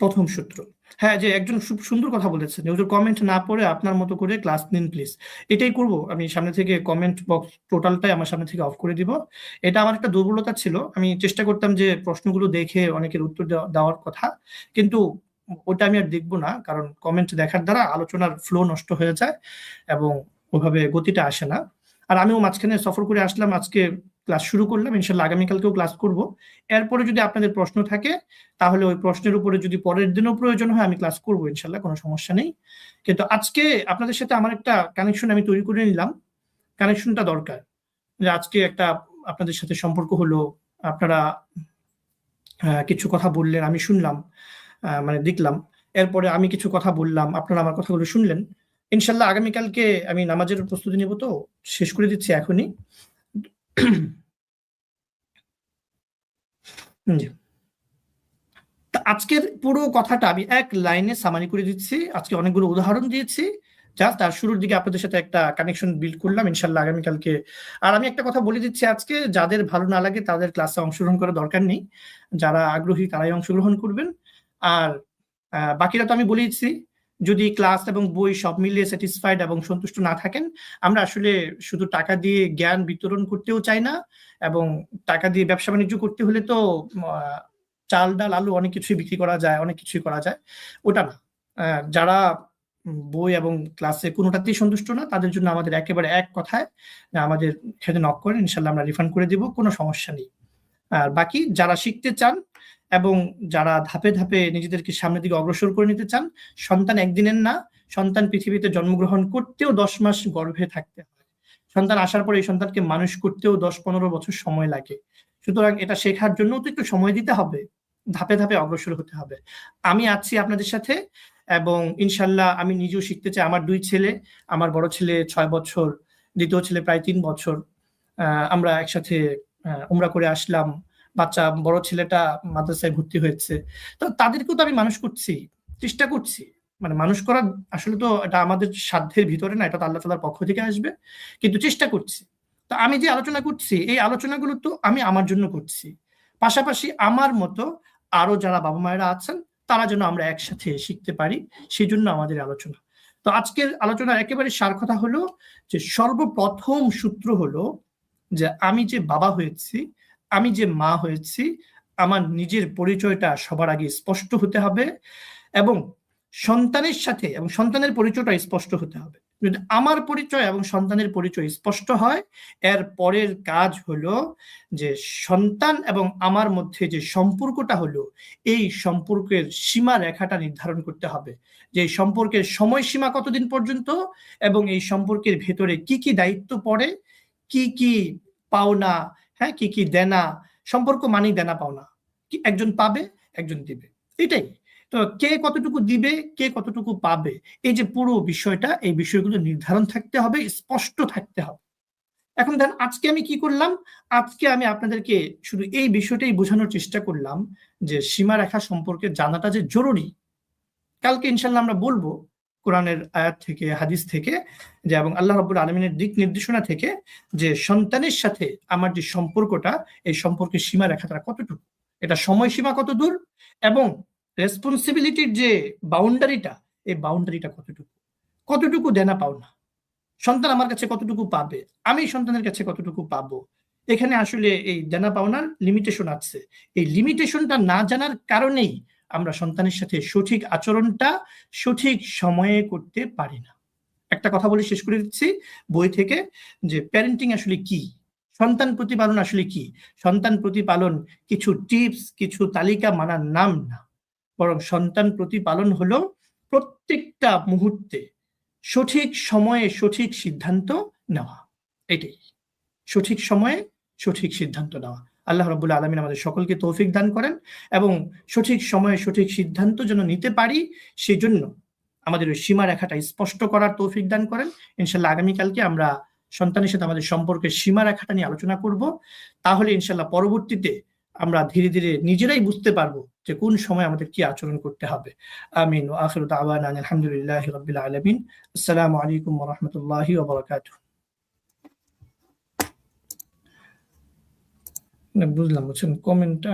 প্রথম সূত্র। হ্যাঁ, যে একজন খুব সুন্দর কথা বলেছেন, হুজুর কমেন্ট না পড়ে আপনার মতো করে ক্লাস নিন প্লিজ। এটাই করব আমি, সামনে থেকে কমেন্ট বক্স টোটালটাই আমার সামনে থেকে অফ করে দিব। এটা আমার একটা দুর্বলতা ছিল, আমি চেষ্টা করতাম যে প্রশ্নগুলো দেখে অনেকের উত্তর দেওয়ার কথা, কিন্তু ওটা আমি আর দেখবো না, কারণ কমেন্ট দেখার দ্বারা আলোচনার ফ্লো নষ্ট হয়ে যায় এবং ওভাবে গতিটা আসে না। আর আমিও মাঝখানে সফর করে আসলাম, আজকে ক্লাস শুরু করলাম, ইনশাল্লাহ আগামীকালকেও ক্লাস করব। এরপরে যদি আপনাদের প্রশ্ন থাকে তাহলে ওই প্রশ্নের উপরে যদি পরের দিনও প্রয়োজন হয় আমি ক্লাস করবো ইনশাল্লাহ, কোনো সমস্যা নেই। কিন্তু আজকে আপনাদের সাথে আমার একটা কানেকশন আমি তৈরি করে নিলাম, কানেকশনটা দরকার। যে আজকে একটা আপনাদের সাথে সম্পর্ক হলো, আপনারা কিছু কথা বললেন, আমি শুনলাম, মানে দেখলাম, এরপরে আমি কিছু কথা বললাম, আপনারা আমার কথাগুলো শুনলেন। ইনশাল্লাহ আগামীকালকে আমি নামাজের প্রস্তুতি নেব, তো শেষ করে দিচ্ছি এখনই। জি, আজকের পুরো কথাটা আমি এক লাইনে সামারি করে দিচ্ছি। আজকে অনেকগুলো উদাহরণ দিয়েছি, জাস্ট তার শুরুর দিকে আপনাদের সাথে একটা কানেকশন বিল্ড করলাম ইনশাল্লাহ আগামীকালকে। আর আমি একটা কথা বলে দিচ্ছি, আজকে যাদের ভালো না লাগে তাদের ক্লাসে অংশগ্রহণ করার দরকার নেই, যারা আগ্রহী তারাই অংশগ্রহণ করবেন। আর বাকিরা তো আমি বলেইছি, যদি ক্লাস এবং বই সব মিলিয়ে স্যাটিসফাইড এবং সন্তুষ্ট না থাকেন, আমরা আসলে শুধু টাকা দিয়ে জ্ঞান বিতরণ করতেও চাই না, এবং টাকা দিয়ে ব্যবসা বাণিজ্য করতে হলে তো চাল ডাল আলু অনেক কিছুই বিক্রি করা যায়, অনেক কিছুই করা যায়, ওটা না। যারা বই এবং ক্লাসে কোনোটাতেই সন্তুষ্ট না, তাদের জন্য আমাদের একেবারে এক কথায় আমাদের খেতে নক করেন, ইনশাল্লাহ আমরা রিফান্ড করে দিব, কোনো সমস্যা নেই। আর বাকি যারা শিখতে চান এবং যারা ধাপে ধাপে নিজেদেরকে সামনের দিকে অগ্রসর করে নিতে চান, সন্তান একদিনের না, সন্তান পৃথিবীতে জন্মগ্রহণ করতেও 10 মাস গর্ভে থাকতে হয়, সন্তান আসার পরে এই সন্তানকে মানুষ করতেও 10-15 বছর সময় লাগে। সুতরাং এটা শেখার জন্য তো একটু সময় দিতে হবে, ধাপে ধাপে অগ্রসর হতে হবে। আমি আছি আপনাদের সাথে, এবং ইনশাল্লাহ আমি নিজেও শিখতে চাই। আমার 2 ছেলে, আমার বড় ছেলে 6 বছর, দ্বিতীয় ছেলে প্রায় 3 বছর। আমরা একসাথে উমরা করে আসলাম, বাচ্চা বড় ছেলেটা মাদ্রাসায় ভর্তি হয়েছে, তো তাদেরকেও তো আমি মানুষ করছি, চেষ্টা করছি। মানে মানুষ করা আসলে তো এটা আমাদের সাধ্যের ভিতরে না, এটা তো আল্লাহ তাআলার পক্ষ থেকে আসবে, কিন্তু চেষ্টা করছি। তো আমি যে আলোচনা করছি, এই আলোচনাগুলো তো আমি আমার জন্য করছি, পাশাপাশি আমার মতো আরো যারা বাবা মায়েরা আছেন তারা যেন আমরা একসাথে শিখতে পারি, সেই জন্য আমাদের আলোচনা। তো আজকের আলোচনার একেবারে সার কথা হলো যে সর্বপ্রথম সূত্র হলো যে আমি যে বাবা হয়েছি, আমি যে মা হয়েছি, আমার নিজের পরিচয়টা সবার আগে স্পষ্ট হতে হবে, এবং সন্তানের সাথে এবং সন্তানের পরিচয়টা স্পষ্ট হতে হবে। যদি আমার পরিচয় এবং সন্তানের পরিচয় স্পষ্ট হয়, এর পরের কাজ হলো যে সন্তান এবং আমার মধ্যে যে সম্পর্কটা হলো, এই সম্পর্কের সীমা রেখাটা নির্ধারণ করতে হবে, যে এই সম্পর্কের সময়সীমা কতদিন পর্যন্ত, এবং এই সম্পর্কের ভেতরে কি কি দায়িত্ব পড়ে, কি কি পাওনা, হ্যাঁ, কি কি দেনা। সম্পর্ক মানেই দেনা পাওনা, কি একজন পাবে একজন দিবে, এটাই তো। কে কতটুকু দিবে, কে কতটুকু পাবে, এই যে পুরো বিষয়টা, এই বিষয়গুলো নির্ধারণ থাকতে হবে, স্পষ্ট থাকতে হবে। এখন দেন আজকে আমি কি করলাম, আজকে আমি আপনাদেরকে শুধু এই বিষয়টাই বোঝানোর চেষ্টা করলাম যে সীমারেখা সম্পর্কে জানাটা যে জরুরি। কালকে ইনশাল্লাহ আমরা বলবো কোরআনের আয়াত থেকে, হাদিস থেকে, যে এবং আল্লাহ রাব্বুল আলামিনের দিক নির্দেশনা থেকে, যে সন্তানের সাথে আমার যে সম্পর্কটা, এই সম্পর্কের সীমারেখাটা কতটুকু, এটা সময়সীমা কত দূর, এবং রেসপন্সিবিলিটির যে বাউন্ডারিটা, এই বাউন্ডারিটা কতটুকু, কতটুকু দেনা পাওনা, সন্তান আমার কাছে কতটুকু পাবে, আমি সন্তানের কাছে কতটুকু পাবো। এখানে আসলে এই দেনা পাওনার লিমিটেশন আছে, এই লিমিটেশনটা না জানার কারণেই আমরা সন্তানের সাথে সঠিক আচরণটা সঠিক সময়ে করতে পারি না। একটা কথা বলে শেষ করে দিচ্ছি বই থেকে, যে প্যারেন্টিং আসলে কি, সন্তান প্রতিপালন আসলে কি। সন্তান প্রতিপালন কিছু টিপস, কিছু তালিকা মানার নাম না, বরং সন্তান প্রতিপালন হলো প্রত্যেকটা মুহূর্তে সঠিক সময়ে সঠিক সিদ্ধান্ত নেওয়া। এটাই সঠিক সময়ে সঠিক সিদ্ধান্ত নেওয়া। আল্লাহ রাব্বুল আলামিন আমাদের সকলকে তৌফিক দান করেন, এবং সঠিক সময়ে সঠিক সিদ্ধান্ত যেন নিতে পারি, সেজন্য আমাদের ওই সীমারেখাটা স্পষ্ট করার তৌফিক দান করেন। ইনশাল্লাহ আগামীকালকে আমরা সন্তানের সাথে আমাদের সম্পর্কের সীমারেখাটা নিয়ে আলোচনা করব। তাহলে ইনশাল্লাহ পরবর্তীতে আমরা ধীরে ধীরে নিজেরাই বুঝতে পারবো যে কোন সময় আমাদের কি আচরণ করতে হবে। আমিন ওয়া আখিরু দাওয়ানা আলহামদুলিল্লাহি রাব্বিল আলামিন। আসসালামু আলাইকুম ওয়া রাহমাতুল্লাহি ওয়া বারাকাতুহু। বুঝলাম, বুঝছেন কমেন্টটা